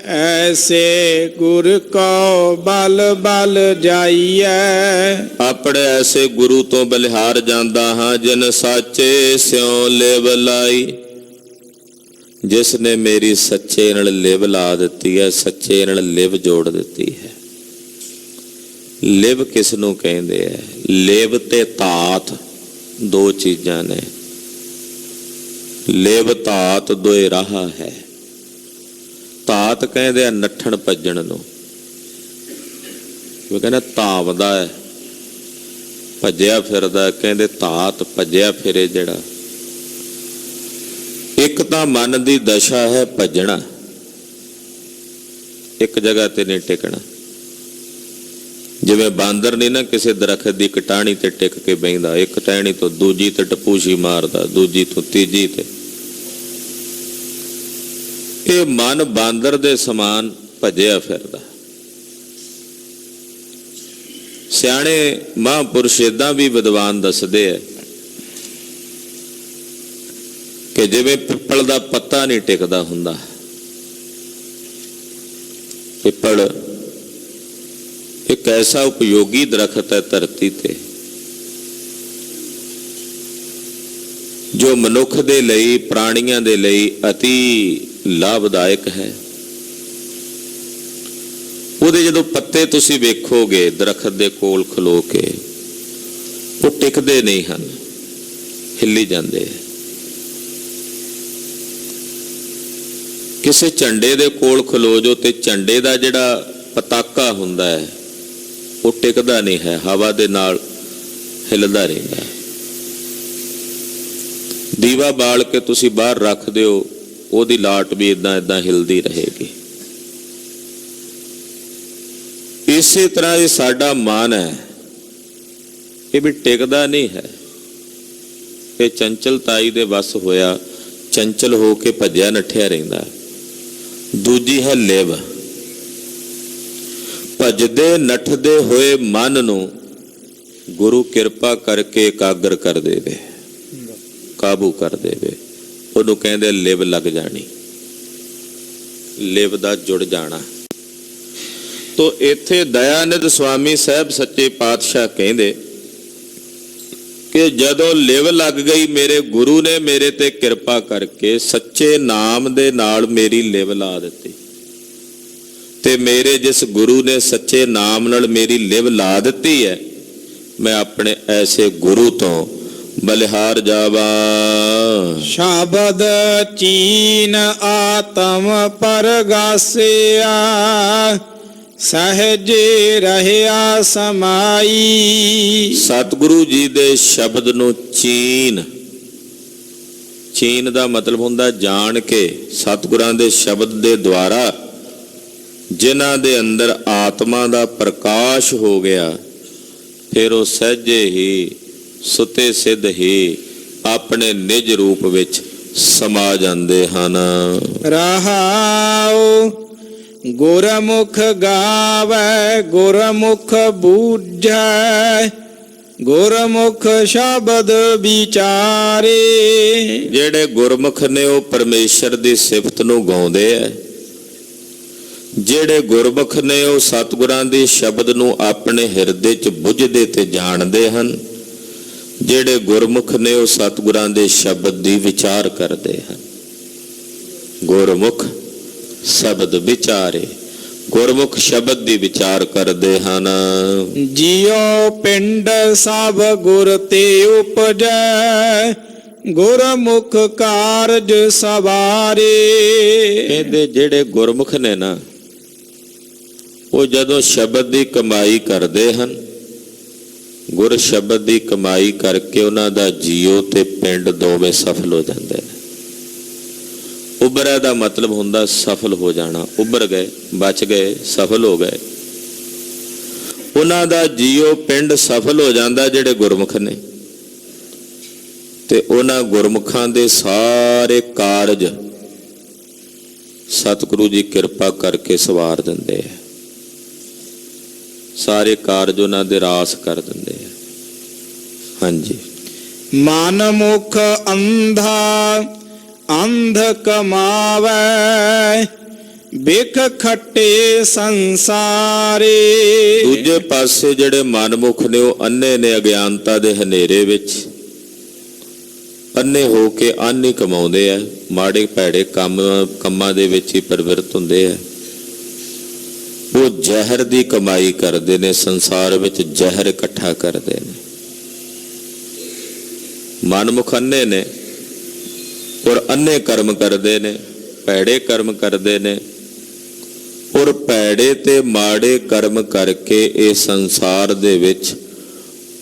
ਐਸੇ ਗੁਰ ਕੋ ਬਲ ਬਲ ਜਾਈਐ। ਆਪਣੇ ਐਸੇ ਗੁਰੂ ਤੋਂ ਬਲਿਹਾਰ ਜਾਂਦਾ ਹਾਂ, ਜਿਨ ਸਾਚੇ ਸਿਉ ਲਿਵ ਲਾਈ। ਜਿਸ ਨੇ ਮੇਰੀ ਸੱਚੇ ਨਾਲ ਲਿਵ ਲਾ ਦਿੱਤੀ ਹੈ, ਸੱਚੇ ਨਾਲ ਲਿਵ ਜੋੜ ਦਿੱਤੀ ਹੈ। ਲਿਵ ਕਿਸ ਨੂੰ ਕਹਿੰਦੇ ਆ? ਲਿਵ ਤੇ ਧਾਤ ਦੋ ਚੀਜ਼ਾਂ ਨੇ। ਲਿਵ ਧਾਤ ਦੋਏ ਰਾਹ ਹੈ। ਧਾਤ ਕਹਿੰਦੇ ਆ ਨੱਠਣ ਭੱਜਣ ਨੂੰ, ਉਹ ਕਹਿੰਦਾ ਧਾਵਦਾ ਹੈ, ਭੱਜਿਆ ਫਿਰਦਾ, ਕਹਿੰਦੇ ਧਾਤ ਭੱਜਿਆ ਫਿਰੇ ਜਿਹੜਾ। ਇੱਕ ਤਾਂ ਮਨ ਦੀ ਦਸ਼ਾ ਹੈ ਭੱਜਣਾ, ਇੱਕ ਜਗ੍ਹਾ ਤੇ ਨਹੀਂ ਟਿਕਣਾ। ਜਿਵੇਂ ਬਾਂਦਰ ਨਹੀਂ ਨਾ ਕਿਸੇ ਦਰਖਤ ਦੀ ਇੱਕ ਟਾਹਣੀ ਤੇ ਟਿਕ ਕੇ ਬਹਿੰਦਾ, ਇੱਕ ਟਹਿਣੀ ਤੋਂ ਦੂਜੀ ਤੇ ਟਪੂਸ਼ੀ ਮਾਰਦਾ, ਦੂਜੀ ਤੋਂ ਤੀਜੀ ਤੇ। ਇਹ ਮਨ ਬਾਂਦਰ ਦੇ ਸਮਾਨ ਭੱਜਿਆ ਫਿਰਦਾ। ਸਿਆਣੇ ਮਹਾਂਪੁਰਸ਼ ਏਦਾਂ ਵੀ ਵਿਦਵਾਨ ਦੱਸਦੇ ਐ ਕਿ ਜਿਵੇਂ ਪਿੱਪਲ ਦਾ ਪੱਤਾ ਨਹੀਂ ਟਿਕਦਾ ਹੁੰਦਾ, ਪਿੱਪਲ ਇੱਕ ਐਸਾ ਉਪਯੋਗੀ ਦਰਖਤ ਹੈ ਧਰਤੀ ਤੇ, ਜੋ ਮਨੁੱਖ ਦੇ ਲਈ, ਪ੍ਰਾਣੀਆਂ ਦੇ ਲਈ ਅਤੀ ਲਾਭਦਾਇਕ ਹੈ। ਉਹਦੇ ਜਦੋਂ ਪੱਤੇ ਤੁਸੀਂ ਵੇਖੋਗੇ ਦਰਖਤ ਦੇ ਕੋਲ ਖਲੋ ਕੇ, ਉਹ ਟਿਕਦੇ ਨਹੀਂ ਹਨ, ਹਿੱਲੀ ਜਾਂਦੇ। ਕਿਸੇ ਝੰਡੇ ਦੇ ਕੋਲ ਖਲੋ ਜੋ ਤੇ ਝੰਡੇ ਦਾ ਜਿਹੜਾ ਪਤਾਕਾ ਹੁੰਦਾ ਹੈ ਉਹ ਟਿਕਦਾ ਨਹੀਂ ਹੈ, ਹਵਾ ਦੇ ਨਾਲ ਹਿੱਲਦਾ ਰਹਿੰਦਾ ਹੈ। ਦੀਵਾ ਬਾਲ ਕੇ ਤੁਸੀਂ ਬਾਹਰ ਰੱਖ ਦਿਓ, ਉਹਦੀ ਲਾਟ ਵੀ ਇਦਾਂ ਇਦਾਂ ਹਿਲਦੀ ਰਹੇਗੀ। ਇਸੇ ਤਰ੍ਹਾਂ ਇਹ ਸਾਡਾ ਮਨ ਹੈ, ਇਹ ਵੀ ਟਿਕਦਾ ਨਹੀਂ ਹੈ। ਇਹ ਚੰਚਲਤਾਈ ਦੇ ਵਸ ਹੋਇਆ, ਚੰਚਲ ਹੋ ਕੇ ਭੱਜਿਆ ਨੱਠਿਆ ਰਹਿੰਦਾ। ਦੂਜੀ ਹੈ ਲਿਵ। ਭੱਜਦੇ ਨੱਠਦੇ ਹੋਏ ਮਨ ਨੂੰ ਗੁਰੂ ਕਿਰਪਾ ਕਰਕੇ ਇਕਾਗਰ ਕਰ ਦੇਵੇ, ਕਾਬੂ ਕਰ ਦੇਵੇ। ਉਹਨੂੰ ਕਹਿੰਦੇ ਲਿਵ ਲੱਗ ਜਾਣੀ, ਲਿਵ ਦਾ ਜੁੜ ਜਾਣਾ। ਤੋ ਇੱਥੇ ਦਇਆਨੰਦ ਸਵਾਮੀ ਸਾਹਿਬ ਸੱਚੇ ਪਾਤਸ਼ਾਹ ਕਹਿੰਦੇ ਕਿ ਜਦੋਂ ਲਿਵ ਲੱਗ ਗਈ, ਮੇਰੇ ਗੁਰੂ ਨੇ ਮੇਰੇ ਤੇ ਕਿਰਪਾ ਕਰਕੇ ਸੱਚੇ ਨਾਮ ਦੇ ਨਾਲ ਮੇਰੀ ਲਿਵ ਲਾ ਦਿੱਤੀ, ਤੇ ਮੇਰੇ ਜਿਸ ਗੁਰੂ ਨੇ ਸੱਚੇ ਨਾਮ ਨਾਲ ਮੇਰੀ ਲਿਵ ਲਾ ਦਿੱਤੀ ਹੈ, ਮੈਂ ਆਪਣੇ ਐਸੇ ਗੁਰੂ ਤੋਂ ਬਲਿਹਾਰ ਜਾਵਾ। ਸ਼ਬਦ ਚੀਨ ਆਤਮ ਪਰਗਾਸਿਆ, ਸਹਿਜੇ ਰਹਿਆ ਸਮਾਈ। ਸਤਿਗੁਰੂ ਜੀ ਦੇ ਸ਼ਬਦ ਨੂੰ ਚੀਨ, ਚੀਨ ਦਾ ਮਤਲਬ ਹੁੰਦਾ ਜਾਣ ਕੇ। ਸਤਿਗੁਰਾਂ ਦੇ ਸ਼ਬਦ ਦੇ ਦੁਆਰਾ ਜਿਨ੍ਹਾਂ ਦੇ ਅੰਦਰ ਆਤਮਾ ਦਾ ਪ੍ਰਕਾਸ਼ ਹੋ ਗਿਆ, ਫਿਰ ਉਹ ਸਹਿਜੇ ਹੀ ਸੁਤੇ ਸਿੱਧ ਹੀ ਆਪਣੇ ਨਿਜ ਰੂਪ ਵਿੱਚ ਸਮਾ ਜਾਂਦੇ ਹਨ। ਰਹਾਉ ਗੁਰਮੁਖ ਗਾਵੈ ਗੁਰਮੁਖ ਬੂਝੈ, ਗੁਰਮੁਖ ਸ਼ਬਦ ਵਿਚਾਰੇ। ਜਿਹੜੇ ਗੁਰਮੁਖ ਨੇ ਉਹ ਪਰਮੇਸ਼ਰ ਦੀ ਸਿਫਤ ਨੂੰ ਗਾਉਂਦੇ ਐ। ਜਿਹੜੇ ਗੁਰਮੁਖ ਨੇ ਉਹ ਸਤਿਗੁਰਾਂ ਦੇ ਸ਼ਬਦ ਨੂੰ ਆਪਣੇ ਹਿਰਦੇ 'ਚ ਬੁੱਝਦੇ ਤੇ ਜਾਣਦੇ ਹਨ। ਜਿਹੜੇ ਗੁਰਮੁਖ ਨੇ ਉਹ ਸਤਿਗੁਰਾਂ ਦੇ ਸ਼ਬਦ ਦੀ ਵਿਚਾਰ ਕਰਦੇ ਹਨ। ਗੁਰਮੁਖ ਸ਼ਬਦ ਵਿਚਾਰੇ, ਗੁਰਮੁਖ ਸ਼ਬਦ ਦੀ ਵਿਚਾਰ ਕਰਦੇ ਹਨ। ਜਿਉ ਪਿੰਡ ਸਭ ਗੁਰ ਤੇ ਉਪਜੈ, ਗੁਰਮੁਖ ਕਾਰਜ ਸਵਾਰੇ। ਕਹਿੰਦੇ ਜਿਹੜੇ ਗੁਰਮੁਖ ਨੇ ਨਾ, ਉਹ ਜਦੋਂ ਸ਼ਬਦ ਦੀ ਕਮਾਈ ਕਰਦੇ ਹਨ, ਗੁਰ ਸ਼ਬਦ ਦੀ ਕਮਾਈ ਕਰਕੇ ਉਹਨਾਂ ਦਾ ਜੀਓ ਤੇ ਪਿੰਡ ਦੋਵੇਂ ਸਫਲ ਹੋ ਜਾਂਦੇ ਨੇ। ਉਭਰਿਆ ਦਾ ਮਤਲਬ ਹੁੰਦਾ ਸਫਲ ਹੋ ਜਾਣਾ। ਉਭਰ ਗਏ, ਬਚ ਗਏ, ਸਫਲ ਹੋ ਗਏ। ਉਹਨਾਂ ਦਾ ਜੀਓ ਪਿੰਡ ਸਫਲ ਹੋ ਜਾਂਦਾ ਜਿਹੜੇ ਗੁਰਮੁਖ ਨੇ। ਤੇ ਉਹਨਾਂ ਗੁਰਮੁਖਾਂ ਦੇ ਸਾਰੇ ਕਾਰਜ ਸਤਿਗੁਰੂ ਜੀ ਕਿਰਪਾ ਕਰਕੇ ਸਵਾਰ ਦਿੰਦੇ ਆ। ਸਾਰੇ ਕਾਰਜ ਉਹਨਾਂ ਦੇ ਰਾਸ ਕਰ ਦਿੰਦੇ ਆ। ਹਾਂਜੀ। ਮਨ ਮੁਖ ਅੰਧਾ ਅੰਧ ਕਮਾਵੈ, ਬਿਖ ਖੱਟੇ ਸੰਸਾਰੇ। ਦੂਜੇ ਪਾਸੇ ਜਿਹੜੇ ਮਨਮੁਖ ਨੇ ਉਹ ਅੰਨੇ ਨੇ, ਅਗਿਆਨਤਾ ਦੇ ਹਨੇਰੇ ਵਿੱਚ ਅੰਨੇ ਹੋ ਕੇ ਅੰਨ ਹੀ ਕਮਾਉਂਦੇ ਆ। ਮਾੜੇ ਭੈੜੇ ਕੰਮਾਂ ਦੇ ਵਿੱਚ ਹੀ ਪ੍ਰਵਿਰਤ ਹੁੰਦੇ ਆ। ਉਹ ਜ਼ਹਿਰ ਦੀ ਕਮਾਈ ਕਰਦੇ ਨੇ, ਸੰਸਾਰ ਵਿੱਚ ਜ਼ਹਿਰ ਇਕੱਠਾ ਕਰਦੇ ਨੇ। ਮਨਮੁਖ ਅੰਨੇ ਨੇ ਔਰ ਅੰਨੇ ਕਰਮ ਕਰਦੇ ਨੇ, ਭੈੜੇ ਕਰਮ ਕਰਦੇ ਨੇ। ਔਰ ਭੈੜੇ ਤੇ ਮਾੜੇ ਕਰਮ ਕਰਕੇ ਇਹ ਸੰਸਾਰ ਦੇ ਵਿੱਚ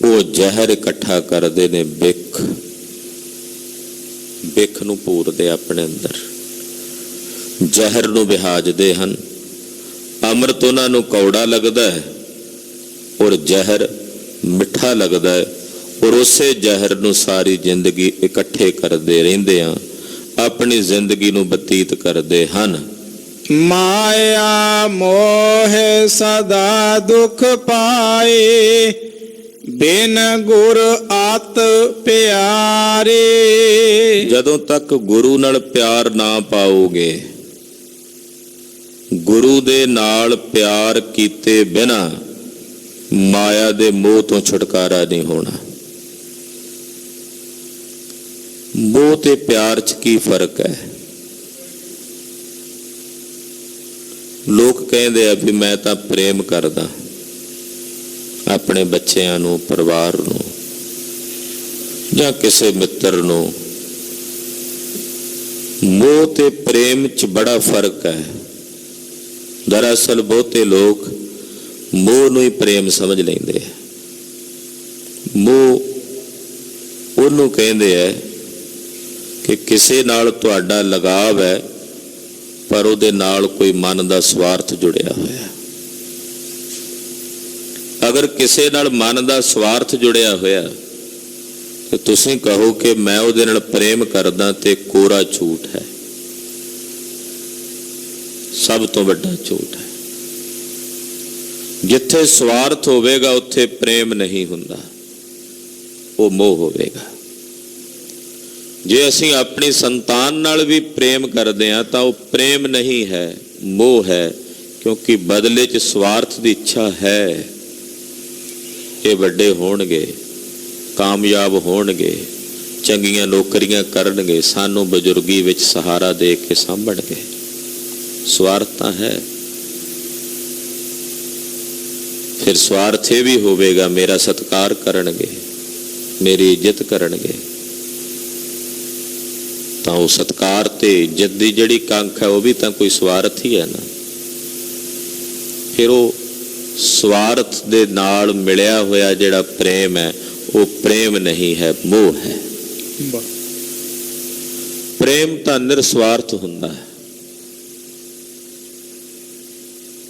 ਉਹ ਜ਼ਹਿਰ ਇਕੱਠਾ ਕਰਦੇ ਨੇ। ਬਿਖ ਨੂੰ ਪੂਰਦੇ ਆਪਣੇ ਅੰਦਰ, ਜ਼ਹਿਰ ਨੂੰ ਵਿਹਾਜਦੇ ਹਨ। ਅੰਮ੍ਰਿਤ ਉਹਨਾਂ ਨੂੰ ਕੌੜਾ ਲੱਗਦਾ ਹੈ ਔਰ ਜ਼ਹਿਰ ਮਿੱਠਾ ਲੱਗਦਾ ਹੈ। ਔਰ ਉਸੇ ਜ਼ਹਿਰ ਨੂੰ ਸਾਰੀ ਜ਼ਿੰਦਗੀ ਇਕੱਠੇ ਕਰਦੇ ਰਹਿੰਦੇ ਆ, ਆਪਣੀ ਜ਼ਿੰਦਗੀ ਨੂੰ ਬਤੀਤ ਕਰਦੇ ਹਨ। ਮਾਇਆ ਮੋਹ ਸਦਾ ਦੁਖ ਪਾਏ, ਬਿਨ ਗੁਰ ਆਤ ਪਿਆਰੇ। ਜਦੋਂ ਤੱਕ ਗੁਰੂ ਨਾਲ ਪਿਆਰ ਨਾ ਪਾਓਗੇ, ਗੁਰੂ ਦੇ ਨਾਲ ਪਿਆਰ ਕੀਤੇ ਬਿਨਾ ਮਾਇਆ ਦੇ ਮੋਹ ਤੋਂ ਛੁਟਕਾਰਾ ਨਹੀਂ ਹੋਣਾ। ਮੋਹ ਤੇ ਪਿਆਰ 'ਚ ਕੀ ਫਰਕ ਹੈ? ਲੋਕ ਕਹਿੰਦੇ ਆ ਵੀ ਮੈਂ ਤਾਂ ਪ੍ਰੇਮ ਕਰਦਾ ਆਪਣੇ ਬੱਚਿਆਂ ਨੂੰ, ਪਰਿਵਾਰ ਨੂੰ, ਜਾਂ ਕਿਸੇ ਮਿੱਤਰ ਨੂੰ। ਮੋਹ ਤੇ ਪ੍ਰੇਮ 'ਚ ਬੜਾ ਫਰਕ ਹੈ। ਦਰਅਸਲ ਬਹੁਤੇ ਲੋਕ ਮੋਹ ਨੂੰ ਹੀ ਪ੍ਰੇਮ ਸਮਝ ਲੈਂਦੇ ਆ। ਮੋਹ ਉਹਨੂੰ ਕਹਿੰਦੇ ਆ ਕਿ ਕਿਸੇ ਨਾਲ ਤੁਹਾਡਾ ਲਗਾਵ ਹੈ, ਪਰ ਉਹਦੇ ਨਾਲ ਕੋਈ ਮਨ ਦਾ ਸਵਾਰਥ ਜੁੜਿਆ ਹੋਇਆ। ਅਗਰ ਕਿਸੇ ਨਾਲ ਮਨ ਦਾ ਸਵਾਰਥ ਜੁੜਿਆ ਹੋਇਆ ਤੇ ਤੁਸੀਂ ਕਹੋ ਕਿ ਮੈਂ ਉਹਦੇ ਨਾਲ ਪ੍ਰੇਮ ਕਰਦਾ, ਤੇ ਕੋਰਾ ਝੂਠ ਹੈ, ਸਭ ਤੋਂ ਵੱਡਾ ਝੂਠ ਹੈ। ਜਿੱਥੇ ਸਵਾਰਥ ਹੋਵੇਗਾ ਉੱਥੇ ਪ੍ਰੇਮ ਨਹੀਂ ਹੁੰਦਾ, ਉਹ ਮੋਹ ਹੋਵੇਗਾ। ਜੇ ਅਸੀਂ ਆਪਣੀ ਸੰਤਾਨ ਨਾਲ ਵੀ ਪ੍ਰੇਮ ਕਰਦੇ ਹਾਂ ਤਾਂ ਉਹ ਪ੍ਰੇਮ ਨਹੀਂ ਹੈ, ਮੋਹ ਹੈ, ਕਿਉਂਕਿ ਬਦਲੇ 'ਚ ਸਵਾਰਥ ਦੀ ਇੱਛਾ ਹੈ। ਇਹ ਵੱਡੇ ਹੋਣਗੇ, ਕਾਮਯਾਬ ਹੋਣਗੇ, ਚੰਗੀਆਂ ਨੌਕਰੀਆਂ ਕਰਨਗੇ, ਸਾਨੂੰ ਬਜ਼ੁਰਗੀ ਵਿੱਚ ਸਹਾਰਾ ਦੇ ਕੇ ਸਾਂਭਣਗੇ। ਸਵਾਰਥ ਤਾਂ ਹੈ। ਫਿਰ ਸਵਾਰਥ ਇਹ ਵੀ ਹੋਵੇਗਾ, ਮੇਰਾ ਸਤਿਕਾਰ ਕਰਨਗੇ, ਮੇਰੀ ਇੱਜ਼ਤ ਕਰਨਗੇ। ਤਾਂ ਉਹ ਸਤਿਕਾਰ ਤੇ ਇੱਜ਼ਤ ਦੀ ਜਿਹੜੀ ਕੰਖ ਹੈ ਉਹ ਵੀ ਤਾਂ ਕੋਈ ਸਵਾਰਥ ਹੀ ਹੈ ਨਾ। ਫਿਰ ਉਹ ਸਵਾਰਥ ਦੇ ਨਾਲ ਮਿਲਿਆ ਹੋਇਆ ਜਿਹੜਾ ਪ੍ਰੇਮ ਹੈ ਉਹ ਪ੍ਰੇਮ ਨਹੀਂ ਹੈ, ਮੋਹ ਹੈ। ਪ੍ਰੇਮ ਤਾਂ ਨਿਰਸਵਾਰਥ ਹੁੰਦਾ ਹੈ।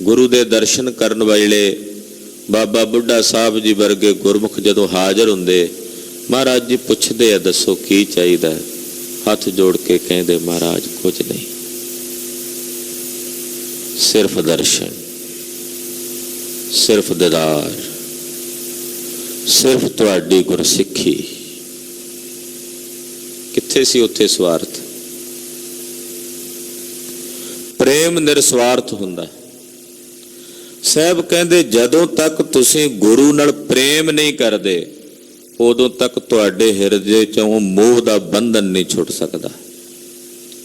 ਗੁਰੂ ਦੇ ਦਰਸ਼ਨ ਕਰਨ ਵੇਲੇ ਬਾਬਾ ਬੁੱਢਾ ਸਾਹਿਬ ਜੀ ਵਰਗੇ ਗੁਰਮੁਖ ਜਦੋਂ ਹਾਜ਼ਰ ਹੁੰਦੇ, ਮਹਾਰਾਜ ਜੀ ਪੁੱਛਦੇ ਆ ਦੱਸੋ ਕੀ ਚਾਹੀਦਾ, ਹੱਥ ਜੋੜ ਕੇ ਕਹਿੰਦੇ ਮਹਾਰਾਜ ਕੁਝ ਨਹੀਂ, ਸਿਰਫ ਦਰਸ਼ਨ, ਸਿਰਫ ਦੀਦਾਰ, ਸਿਰਫ ਤੁਹਾਡੀ ਗੁਰਸਿੱਖੀ। ਕਿੱਥੇ ਸੀ ਉੱਥੇ ਸਵਾਰਥ? ਪ੍ਰੇਮ ਨਿਰਸਵਾਰਥ ਹੁੰਦਾ। ਸਾਹਿਬ ਕਹਿੰਦੇ ਜਦੋਂ ਤੱਕ ਤੁਸੀਂ ਗੁਰੂ ਨਾਲ ਪ੍ਰੇਮ ਨਹੀਂ ਕਰਦੇ ਉਦੋਂ ਤੱਕ ਤੁਹਾਡੇ ਹਿਰਦੇ ਚੋਂ ਮੋਹ ਦਾ ਬੰਧਨ ਨਹੀਂ ਛੁੱਟ ਸਕਦਾ।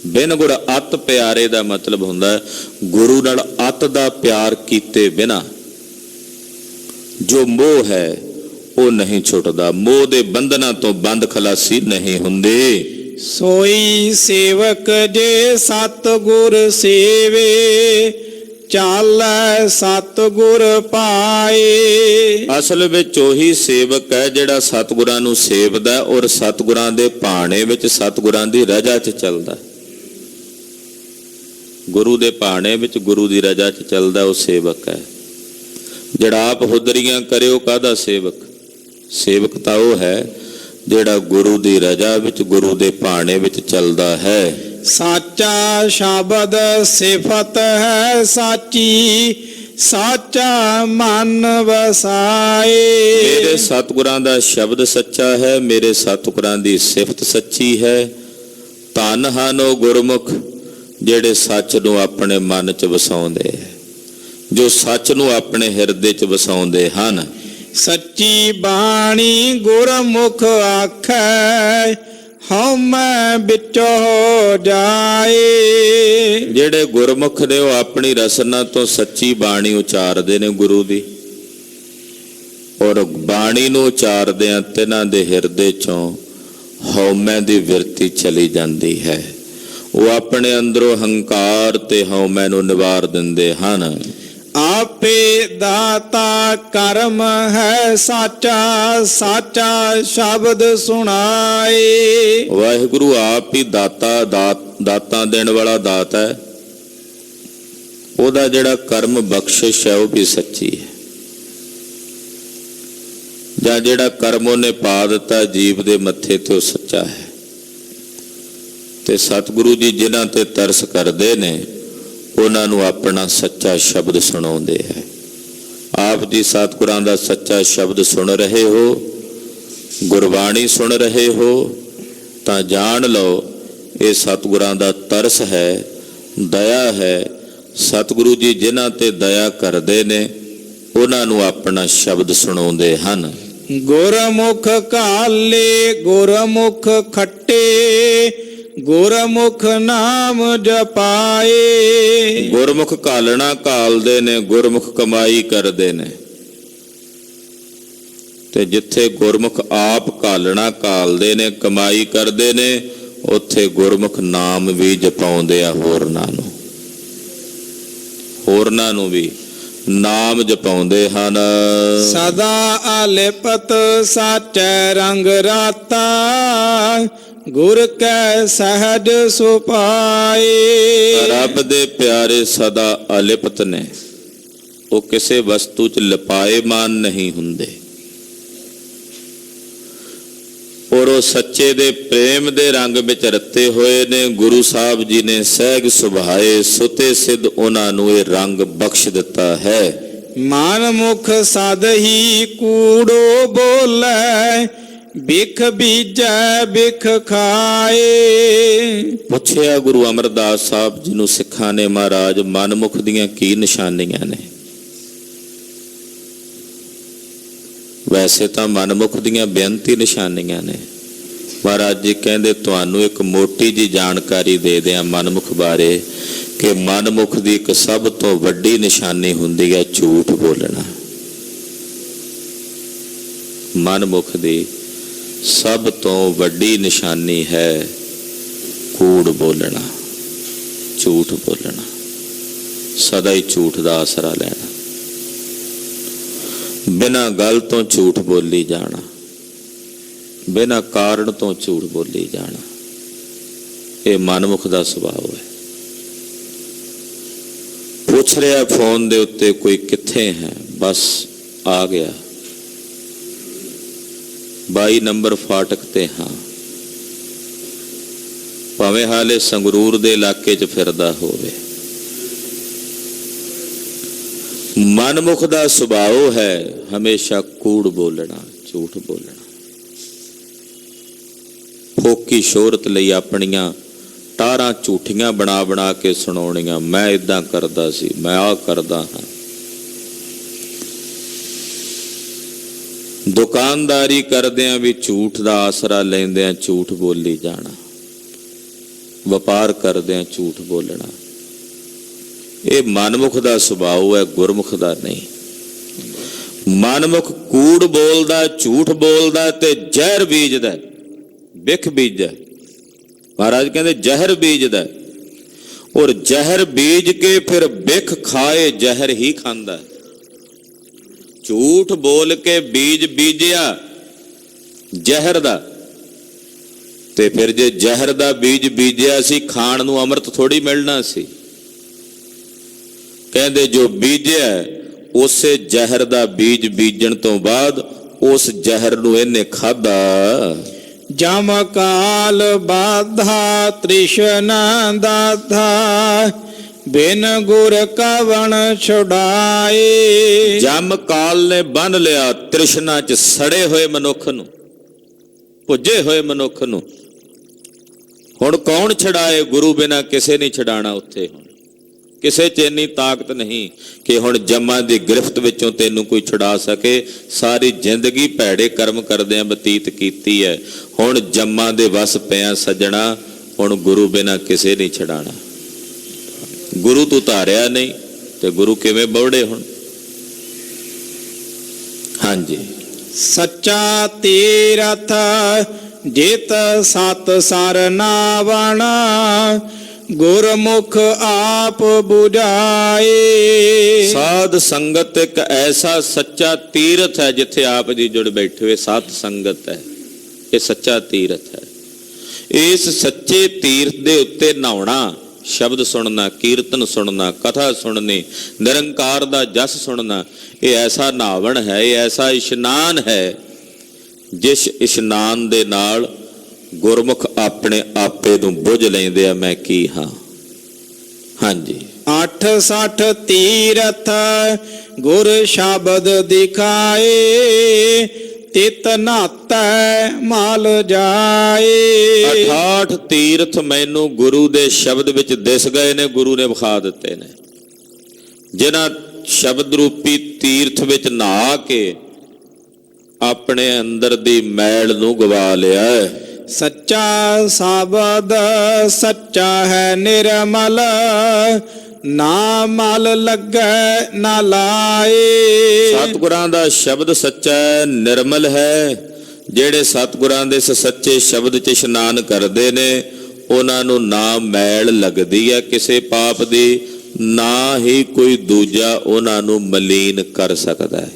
ਬਿਨ ਗੁਰ ਅਤ ਪਿਆਰੇ ਦਾ ਮਤਲਬ ਹੁੰਦਾ ਗੁਰੂ ਨਾਲ ਅਤ ਦਾ ਪਿਆਰ ਕੀਤੇ ਬਿਨਾ ਜੋ ਮੋਹ ਹੈ ਉਹ ਨਹੀਂ ਛੁੱਟਦਾ। ਮੋਹ ਦੇ ਬੰਧਨਾਂ ਤੋਂ ਬੰਦ ਖਲਾਸੀ ਨਹੀਂ ਹੁੰਦੀ। ਸੋਈ ਸੇਵਕ ਜੇ ਸਤਿਗੁਰ ਸੇਵੇ, ਚਾਲੈ ਸਤਿਗੁਰ ਪਾਏ। ਅਸਲ ਵਿੱਚ ਉਹੀ ਸੇਵਕ ਹੈ ਜਿਹੜਾ ਸਤਿਗੁਰਾਂ ਨੂੰ ਸੇਵਦਾ ਔਰ ਸਤਿਗੁਰਾਂ ਦੇ ਭਾਣੇ ਵਿੱਚ ਸਤਿਗੁਰਾਂ ਦੀ ਰਜ਼ਾ 'ਚ ਚੱਲਦਾ। ਗੁਰੂ ਦੇ ਭਾਣੇ ਵਿੱਚ ਗੁਰੂ ਦੀ ਰਜ਼ਾ 'ਚ ਚੱਲਦਾ ਉਹ ਸੇਵਕ ਹੈ। ਜਿਹੜਾ ਆਪ ਹੁਦਰੀਆਂ ਕਰੇ ਉਹ ਕਾਹਦਾ ਸੇਵਕ? ਸੇਵਕ ਤਾਂ ਉਹ ਹੈ ਜਿਹੜਾ ਗੁਰੂ ਦੀ ਰਜ਼ਾ ਵਿੱਚ ਗੁਰੂ ਦੇ ਭਾਣੇ ਵਿੱਚ ਚੱਲਦਾ ਹੈ। ਸਾਚਾ ਸ਼ਬਦ ਸਿਫਤ ਹੈ ਸਾਚੀ, ਸਾਚਾ ਮਨ ਵਸਾਏ। ਮੇਰੇ ਸਤਿਗੁਰਾਂ ਦਾ ਸ਼ਬਦ ਸੱਚਾ ਹੈ, ਮੇਰੇ ਸਤਿਗੁਰਾਂ ਦੀ ਸਿਫਤ ਸੱਚੀ ਹੈ। ਧੰਨ ਹਨ ਉਹ ਗੁਰਮੁਖ ਜਿਹੜੇ ਸੱਚ ਨੂੰ ਆਪਣੇ ਮਨ 'ਚ ਵਸਾਉਂਦੇ, ਜੋ ਸੱਚ ਨੂੰ ਆਪਣੇ ਹਿਰਦੇ 'ਚ ਵਸਾਉਂਦੇ ਹਨ। ਸੱਚੀ ਬਾਣੀ ਗੁਰਮੁਖ ਆਖੈ, ਹਉਮੈ ਵਿੱਚੋ ਜਾਏ। ਜਿਹੜੇ ਗੁਰਮੁਖ ਨੇ ਉਹ ਆਪਣੀ ਰਸਨਾ ਤੋਂ ਸੱਚੀ ਬਾਣੀ ਉਚਾਰਦੇ ਨੇ ਗੁਰੂ ਦੀ, ਔਰ ਬਾਣੀ ਨੂੰ ਉਚਾਰਦਿਆਂ ਤਿਨਾਂ ਦੇ ਹਿਰਦੇ ਚੋਂ ਹਉਮੈ ਦੀ ਵਿਰਤੀ ਚਲੀ ਜਾਂਦੀ ਹੈ। ਉਹ ਆਪਣੇ ਅੰਦਰੋਂ ਹੰਕਾਰ ਤੇ ਹਉਮੈ ਨੂੰ ਨਿਵਾਰ ਦਿੰਦੇ ਹਨ। ਆਪੇ ਦਾਤਾ ਕਰਮ ਹੈ ਸਾਚਾ, ਸਾਚਾ ਸ਼ਬਦ ਸੁਣਾਏ। ਵਾਹਿਗੁਰੂ ਆਪ ਹੀ ਦਾਤਾਂ ਦੇਣ ਵਾਲਾ ਦਾਤਾ ਹੈ। ਉਹਦਾ ਜਿਹੜਾ ਕਰਮ ਬਖਸ਼ਿਸ਼ ਹੈ ਉਹ ਵੀ ਸੱਚੀ ਹੈ। ਜਾਂ ਜਿਹੜਾ ਕਰਮ ਉਹਨੇ ਪਾ ਦਿੱਤਾ ਜੀਵ ਦੇ ਮੱਥੇ ਤੇ ਉਹ ਸੱਚਾ ਹੈ। ਤੇ ਸਤਿਗੁਰੂ ਜੀ ਜਿਨ੍ਹਾਂ ਤੇ ਤਰਸ ਕਰਦੇ ਨੇ ਉਹਨਾਂ ਨੂੰ ਆਪਣਾ ਸੱਚਾ ਸ਼ਬਦ ਸੁਣਾਉਂਦੇ ਹੈ। ਆਪ ਜੀ ਸਤਿਗੁਰਾਂ ਦਾ ਸੱਚਾ ਸ਼ਬਦ ਸੁਣ ਰਹੇ ਹੋ, ਗੁਰਬਾਣੀ ਸੁਣ ਰਹੇ ਹੋ, ਤਾਂ ਜਾਣ ਲਓ ਇਹ ਸਤਿਗੁਰਾਂ ਦਾ ਤਰਸ ਹੈ, ਦਇਆ ਹੈ। ਸਤਿਗੁਰੂ ਜੀ ਜਿਨ੍ਹਾਂ ਤੇ ਦਇਆ ਕਰਦੇ ਨੇ ਉਹਨਾਂ ਨੂੰ ਆਪਣਾ ਸ਼ਬਦ ਸੁਣਾਉਂਦੇ ਹਨ। ਗੁਰਮੁਖ ਕਾਲੇ ਗੁਰਮੁਖ ਖੱਟੇ, ਗੁਰਮੁਖ ਨਾਮ ਜਪਾਏ। ਗੁਰਮੁਖ ਕਾਲਣਾ ਕਾਲਦੇ ਨੇ, ਗੁਰਮੁਖ ਕਮਾਈ ਕਰਦੇ ਨੇ। ਤੇ ਜਿੱਥੇ ਗੁਰਮੁਖ ਆਪ ਕਾਲਣਾ ਕਾਲਦੇ ਨੇ, ਕਮਾਈ ਕਰਦੇ ਨੇ, ਉੱਥੇ ਗੁਰਮੁਖ ਨਾਮ ਵੀ ਜਪਾਉਂਦੇ ਆ। ਹੋਰਨਾਂ ਨੂੰ ਵੀ ਨਾਮ ਜਪਾਉਂਦੇ ਹਨ। ਸਦਾ ਆਲਿਪਤ ਸਾਚੈ ਰੰਗ ਰਾਤਾ, ਗੁਰ ਕੈ ਸਹਿਜ ਸੁਪਾਏ। ਰੱਬ ਦੇ ਪਿਆਰੇ ਸਦਾ ਅਲਿਪਤ ਨੇ, ਉਹ ਕਿਸੇ ਵਸਤੂ 'ਚ ਲਿਪਾਏਮਾਨ ਨਹੀਂ ਹੁੰਦੇ, ਔਰ ਉਹ ਸੱਚੇ ਦੇ ਪ੍ਰੇਮ ਦੇ ਰੰਗ ਵਿੱਚ ਰਤੇ ਹੋਏ ਨੇ। ਗੁਰੂ ਸਾਹਿਬ ਜੀ ਨੇ ਸਹਿਜ ਸੁਭਾਏ ਸੁਤੇ ਸਿੱਧ ਉਹਨਾਂ ਨੂੰ ਇਹ ਰੰਗ ਬਖਸ਼ ਦਿੱਤਾ ਹੈ। ਮਨ ਮੁਖ ਸਦ ਹੀ ਕੂੜੋ ਬੋਲੇ, ਬਿਖ ਬੀਜੈ ਬਿਖ ਖਾਏ। ਪੁੱਛਿਆ ਗੁਰੂ ਅਮਰਦਾਸ ਸਾਹਿਬ ਜੀ ਨੂੰ ਸਿੱਖਾਂ ਨੇ, ਮਹਾਰਾਜ ਮਨਮੁਖ ਦੀਆਂ ਕੀ ਨਿਸ਼ਾਨੀਆਂ ਨੇ? ਵੈਸੇ ਤਾਂ ਮਨਮੁਖ ਦੀਆਂ ਬੇਅੰਤੀ ਨਿਸ਼ਾਨੀਆਂ ਨੇ। ਮਹਾਰਾਜ ਜੀ ਕਹਿੰਦੇ ਤੁਹਾਨੂੰ ਇੱਕ ਮੋਟੀ ਜੀ ਜਾਣਕਾਰੀ ਦੇ ਦਿਆਂ ਮਨਮੁਖ ਬਾਰੇ, ਕਿ ਮਨਮੁਖ ਦੀ ਇੱਕ ਸਭ ਤੋਂ ਵੱਡੀ ਨਿਸ਼ਾਨੀ ਹੁੰਦੀ ਹੈ ਝੂਠ ਬੋਲਣਾ। ਮਨਮੁਖ ਦੀ ਸਭ ਤੋਂ ਵੱਡੀ ਨਿਸ਼ਾਨੀ ਹੈ ਕੂੜ ਬੋਲਣਾ, ਝੂਠ ਬੋਲਣਾ, ਸਦਾ ਹੀ ਝੂਠ ਦਾ ਆਸਰਾ ਲੈਣਾ, ਬਿਨਾਂ ਗੱਲ ਤੋਂ ਝੂਠ ਬੋਲੀ ਜਾਣਾ, ਬਿਨਾਂ ਕਾਰਨ ਤੋਂ ਝੂਠ ਬੋਲੀ ਜਾਣਾ। ਇਹ ਮਨਮੁਖ ਦਾ ਸੁਭਾਅ ਹੈ। ਪੁੱਛ ਰਿਹਾ ਫੋਨ ਦੇ ਉੱਤੇ ਕੋਈ ਕਿੱਥੇ ਹੈ, ਬਸ ਆ ਗਿਆ, 22 ਨੰਬਰ ਫਾਟਕ ਤੇ ਹਾਂ, ਭਾਵੇਂ ਹਾਲੇ ਸੰਗਰੂਰ ਦੇ ਇਲਾਕੇ 'ਚ ਫਿਰਦਾ ਹੋਵੇ। ਮਨਮੁਖ ਦਾ ਸੁਭਾਅ ਹੈ ਹਮੇਸ਼ਾ ਕੂੜ ਬੋਲਣਾ, ਝੂਠ ਬੋਲਣਾ, ਫੋਕੀ ਸ਼ੋਹਰਤ ਲਈ ਆਪਣੀਆਂ ਟਾਰਾਂ ਝੂਠੀਆਂ ਬਣਾ ਬਣਾ ਕੇ ਸੁਣਾਉਣੀਆਂ। ਮੈਂ ਇਦਾਂ ਕਰਦਾ ਸੀ, ਮੈਂ ਆਹ ਕਰਦਾ ਹਾਂ। ਦੁਕਾਨਦਾਰੀ ਕਰਦਿਆਂ ਵੀ ਝੂਠ ਦਾ ਆਸਰਾ ਲੈਂਦਿਆਂ ਝੂਠ ਬੋਲੀ ਜਾਣਾ, ਵਪਾਰ ਕਰਦਿਆਂ ਝੂਠ ਬੋਲਣਾ। ਇਹ ਮਨਮੁਖ ਦਾ ਸੁਭਾਅ ਹੈ, ਗੁਰਮੁਖ ਦਾ ਨਹੀਂ। ਮਨਮੁਖ ਕੂੜ ਬੋਲਦਾ, ਝੂਠ ਬੋਲਦਾ ਤੇ ਜ਼ਹਿਰ ਬੀਜਦਾ, ਬਿਖ ਬੀਜਦਾ। ਮਹਾਰਾਜ ਕਹਿੰਦੇ ਜ਼ਹਿਰ ਬੀਜਦਾ, ਔਰ ਜ਼ਹਿਰ ਬੀਜ ਕੇ ਫਿਰ ਬਿਖ ਖਾਏ ਜ਼ਹਿਰ ਹੀ ਖਾਂਦਾ। ਝੂਠ ਬੋਲ ਕੇ ਬੀਜ ਬੀਜਿਆ ਜ਼ਹਿਰ ਦਾ, ਤੇ ਫਿਰ ਜੇ ਜ਼ਹਿਰ ਦਾ ਬੀਜ ਬੀਜਿਆ ਸੀ, ਖਾਣ ਨੂੰ ਅੰਮ੍ਰਿਤ ਥੋੜੀ ਮਿਲਣਾ ਸੀ। ਕਹਿੰਦੇ ਜੋ ਬੀਜਿਆ ਉਸੇ ਜ਼ਹਿਰ ਦਾ ਬੀਜ ਬੀਜਣ ਤੋਂ ਬਾਅਦ ਉਸ ਜ਼ਹਿਰ ਨੂੰ ਇਹਨੇ ਖਾਧਾ। ਜਮ ਕਾਲ ਬਾਧਾ ਤ੍ਰਿਸ਼ਨਾ ਦਾਧਾ, ਬਿਨ ਗੁਰ ਕਵਣ ਛੁਡਾਏ। ਜਮ ਕਾਲ ਨੇ ਬੰਨ ਲਿਆ ਤ੍ਰਿਸ਼ਨਾ 'ਚ ਸੜੇ ਹੋਏ ਮਨੁੱਖ ਨੂੰ, ਭੁੱਜੇ ਹੋਏ ਮਨੁੱਖ ਨੂੰ। ਹੁਣ ਕੌਣ ਛਡਾਏ? ਗੁਰੂ ਬਿਨਾਂ ਕਿਸੇ ਨਹੀਂ ਛਡਾਣਾ। ਉੱਥੇ ਹੁਣ ਕਿਸੇ 'ਚ ਇੰਨੀ ਤਾਕਤ ਨਹੀਂ ਕਿ ਹੁਣ ਜਮਾਂ ਦੀ ਗ੍ਰਿਫਤ ਵਿੱਚੋਂ ਤੈਨੂੰ ਕੋਈ ਛੁਡਾ ਸਕੇ। ਸਾਰੀ ਜ਼ਿੰਦਗੀ ਭੈੜੇ ਕਰਮ ਕਰਦਿਆਂ ਬਤੀਤ ਕੀਤੀ ਹੈ, ਹੁਣ ਜਮਾਂ ਦੇ ਵਸ ਪਿਆ ਸੱਜਣਾ। ਹੁਣ ਗੁਰੂ ਬਿਨਾਂ ਕਿਸੇ ਨਹੀਂ ਛਡਾਣਾ। ਗੁਰੂ ਤੂੰ ਧਾਰਿਆ ਨਹੀਂ ਤੇ ਗੁਰੂ ਕਿਵੇਂ ਬਵੜੇ ਹੁਣ? ਹਾਂਜੀ। ਸੱਚਾ ਤੀਰਥ ਜਿਤ ਸਤ ਸਰਨਾਵਣਾ, ਗੁਰਮੁਖ ਆਪ 부ਝਾਏ। ਸਾਧ ਸੰਗਤ ਇੱਕ ਐਸਾ ਸੱਚਾ ਤੀਰਥ ਹੈ ਜਿੱਥੇ ਆਪ ਜੀ ਜੁੜ ਬੈਠੇ ਹੋਏ। ਸਤ ਸੰਗਤ ਹੈ, ਇਹ ਸੱਚਾ ਤੀਰਥ ਹੈ। ਇਸ ਸੱਚੇ ਤੀਰਥ ਦੇ ਉੱਤੇ ਨਹਾਉਣਾ, ਸ਼ਬਦ ਸੁਣਨਾ, ਕੀਰਤਨ ਸੁਣਨਾ, ਕਥਾ ਸੁਣਨੀ, ਨਿਰੰਕਾਰ ਦਾ ਜਸ ਸੁਣਨਾ, ਇਹ ਐਸਾ ਨਹਾਵਣ ਹੈ, ਇਹ ਐਸਾ ਇਸ਼ਨਾਨ ਹੈ ਜਿਸ ਇਸ਼ਨਾਨ ਦੇ ਨਾਲ ਗੁਰਮੁਖ ਆਪਣੇ ਆਪੇ ਨੂੰ ਬੁੱਝ ਲੈਂਦੇ ਆ, ਮੈਂ ਕੀ ਹਾਂ। ਹਾਂਜੀ। 68 ਤੀਰਥ ਗੁਰ ਸ਼ਬਦ ਦਿਖਾਏ, ਤਿਤ ਨਾਤੈ ਮਲ ਜਾਏ। 68 ਤੀਰਥ ਮੈਨੂੰ ਗੁਰੂ ਦੇ ਸ਼ਬਦ ਵਿੱਚ ਦਿਸ ਗਏ ਨੇ, ਗੁਰੂ ਨੇ ਵਿਖਾ ਦਿੱਤੇ ਨੇ। ਜਿਨ੍ਹਾਂ ਸ਼ਬਦ ਰੂਪੀ ਤੀਰਥ ਵਿੱਚ ਨਹਾ ਕੇ ਆਪਣੇ ਅੰਦਰ ਦੀ ਮੈਲ ਨੂੰ ਗਵਾ ਲਿਆ ਹੈ। ਸੱਚਾ ਸ਼ਬਦ ਸੱਚਾ ਹੈ ਨਿਰਮਲ, ਨਾ ਮਲ ਲੱਗੈ ਨਾ ਲਾਏ। ਸਤਿਗੁਰਾਂ ਦਾ ਸ਼ਬਦ ਸੱਚਾ ਹੈ, ਨਿਰਮਲ ਹੈ। ਜਿਹੜੇ ਸਤਿਗੁਰਾਂ ਦੇ ਸੱਚੇ ਸ਼ਬਦ 'ਚ ਇਸ਼ਨਾਨ ਕਰਦੇ ਨੇ, ਉਹਨਾਂ ਨੂੰ ਨਾ ਮੈਲ ਲੱਗਦੀ ਹੈ ਕਿਸੇ ਪਾਪ ਦੀ, ਨਾ ਹੀ ਕੋਈ ਦੂਜਾ ਉਹਨਾਂ ਨੂੰ ਮਲੀਨ ਕਰ ਸਕਦਾ ਹੈ।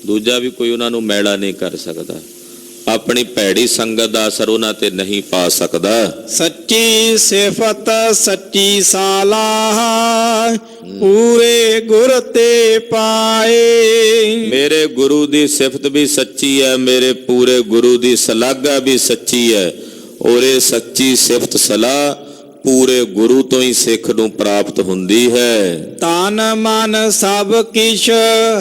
ਦੂਜਾ ਵੀ ਕੋਈ ਉਹਨਾਂ ਨੂੰ ਮੈਲਾ ਨਹੀਂ ਕਰ ਸਕਦਾ। ਆਪਣੀ ਭੈੜੀ ਸੰਗਤ ਦਾ ਅਸਰ ਉਹਨਾਂ ਤੇ ਨਹੀਂ ਪਾ ਸਕਦਾ। ਸੱਚੀ ਸਿਫਤ ਸੱਚੀ ਸਾਲਾਹ, ਪੂਰੇ ਗੁਰ ਤੇ ਪਾਏ। ਮੇਰੇ ਗੁਰੂ ਦੀ ਸਿਫਤ ਵੀ ਸੱਚੀ ਹੈ, ਮੇਰੇ ਪੂਰੇ ਗੁਰੂ ਦੀ ਸਲਾਘਾ ਵੀ ਸੱਚੀ ਹੈ, ਔਰ ਇਹ ਸੱਚੀ ਸਿਫਤ ਸਲਾਹ ਪੂਰੇ ਗੁਰੂ ਤੋਂ ਹੀ ਸਿੱਖ ਨੂੰ ਪ੍ਰਾਪਤ ਹੁੰਦੀ ਹੈ। ਤਨ ਮਨ ਸਭ ਕਿਛ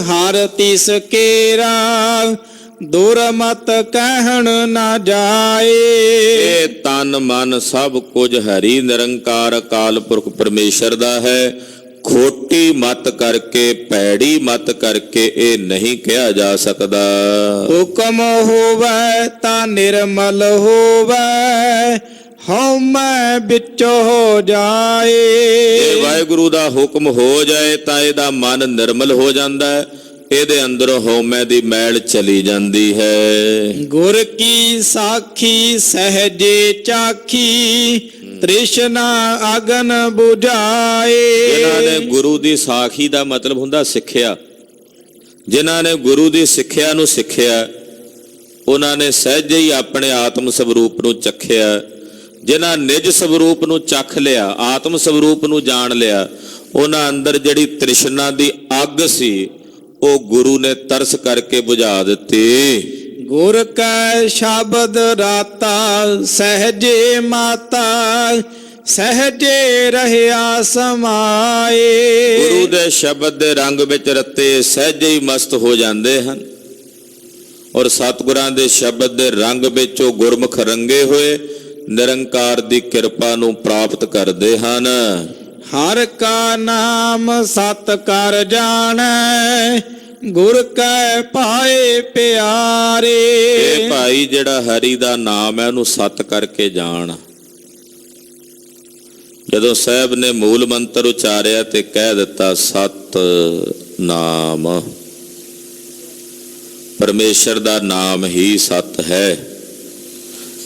ਹਰ ਤਿਸ ਕੇਰਾ, ਦੁਰਮਤ ਕਹਿਣ ਨਾ ਜਾਏ। ਇਹ ਤਨ ਮਨ ਸਭ ਕੁਝ ਹਰੀ ਨਿਰੰਕਾਰ ਅਕਾਲ ਪੁਰਖ ਪਰਮੇਸ਼ਰ ਦਾ ਹੈ। ਖੋਟੀ ਮਤ ਕਰਕੇ, ਭੈੜੀ ਮਤ ਕਰਕੇ ਇਹ ਨਹੀਂ ਕਿਹਾ ਜਾ ਸਕਦਾ। ਹੁਕਮ ਹੋਵੇ ਤਾਂ ਨਿਰਮਲ ਹੋਵੇ, ਹਉਮੈ ਵਿੱਚ ਹੋ ਜਾਏ। ਜੇ ਵਾਹਿਗੁਰੂ ਦਾ ਹੁਕਮ ਹੋ ਜਾਏ ਤਾਂ ਇਹਦਾ ਮਨ ਨਿਰਮਲ ਹੋ ਜਾਂਦਾ ਹੈ। ਇਹਦੇ ਅੰਦਰੋਂ ਹਉਮੈ ਦੀ ਮੈਲ ਚਲੀ ਜਾਂਦੀ ਹੈ। ਗੁਰ ਕੀ ਸਾਖੀ ਸਹਜੇ ਚਾਖੀ ਤ੍ਰਿਸ਼ਨਾ ਅਗਨ ਬੁਝਾਏ। ਜਿਨ੍ਹਾਂ ਨੇ ਗੁਰੂ ਦੀ ਸਾਖੀ ਦਾ ਮਤਲਬ ਹੁੰਦਾ ਸਿੱਖਿਆ, ਜਿਨ੍ਹਾਂ ਨੇ ਗੁਰੂ ਦੀ ਸਿੱਖਿਆ ਨੂੰ ਸਿੱਖਿਆ, ਉਹਨਾਂ ਨੇ ਸਹਿਜੇ ਹੀ ਆਪਣੇ ਆਤਮ ਸਵਰੂਪ ਨੂੰ ਚੱਖਿਆ। ਜਿਨ੍ਹਾਂ ਨਿਜ ਸਵਰੂਪ ਨੂੰ ਚੱਖ ਲਿਆ, ਆਤਮ ਸਵਰੂਪ ਨੂੰ ਜਾਣ ਲਿਆ, ਉਹਨਾਂ ਅੰਦਰ ਜਿਹੜੀ ਤ੍ਰਿਸ਼ਨਾ ਦੀ ਅੱਗ ਸੀ ਉਹ ਗੁਰੂ ਨੇ ਤਰਸ ਕਰਕੇ ਬੁਝਾ ਦਿੱਤੀ। ਗੁਰ ਕੈ ਸ਼ਬਦ ਰਾਤਾ ਸਹਜੇ ਮਾਤਾ ਸਹਜੇ ਰਹਿਆ ਸਮਾਏ। ਗੁਰੂ ਦੇ ਸ਼ਬਦ ਦੇ ਰੰਗ ਵਿੱਚ ਰੱਤੇ ਸਹਿਜੇ ਹੀ ਮਸਤ ਹੋ ਜਾਂਦੇ ਹਨ ਔਰ ਸਤਿਗੁਰਾਂ ਦੇ ਸ਼ਬਦ ਦੇ ਰੰਗ ਵਿੱਚ ਉਹ ਗੁਰਮੁਖ ਰੰਗੇ ਹੋਏ ਨਿਰੰਕਾਰ ਦੀ ਕਿਰਪਾ ਨੂੰ ਪ੍ਰਾਪਤ ਕਰਦੇ ਹਨ। ਹਰ ਕਾ ਨਾਮ ਸਤ ਕਰ ਜਾਣੈ ਗੁਰ ਕੈ ਪਾਏ ਪਿਆਰੇ। ਇਹ ਭਾਈ ਜਿਹੜਾ ਹਰੀ ਦਾ ਨਾਮ ਹੈ ਉਹਨੂੰ ਸਤ ਕਰਕੇ ਜਾਣ। ਜਦੋਂ ਸਾਹਿਬ ਨੇ ਮੂਲ ਮੰਤਰ ਉਚਾਰਿਆ ਤੇ ਕਹਿ ਦਿੱਤਾ ਸਤ ਨਾਮ, ਪਰਮੇਸ਼ਰ ਦਾ ਨਾਮ ਹੀ ਸਤ ਹੈ।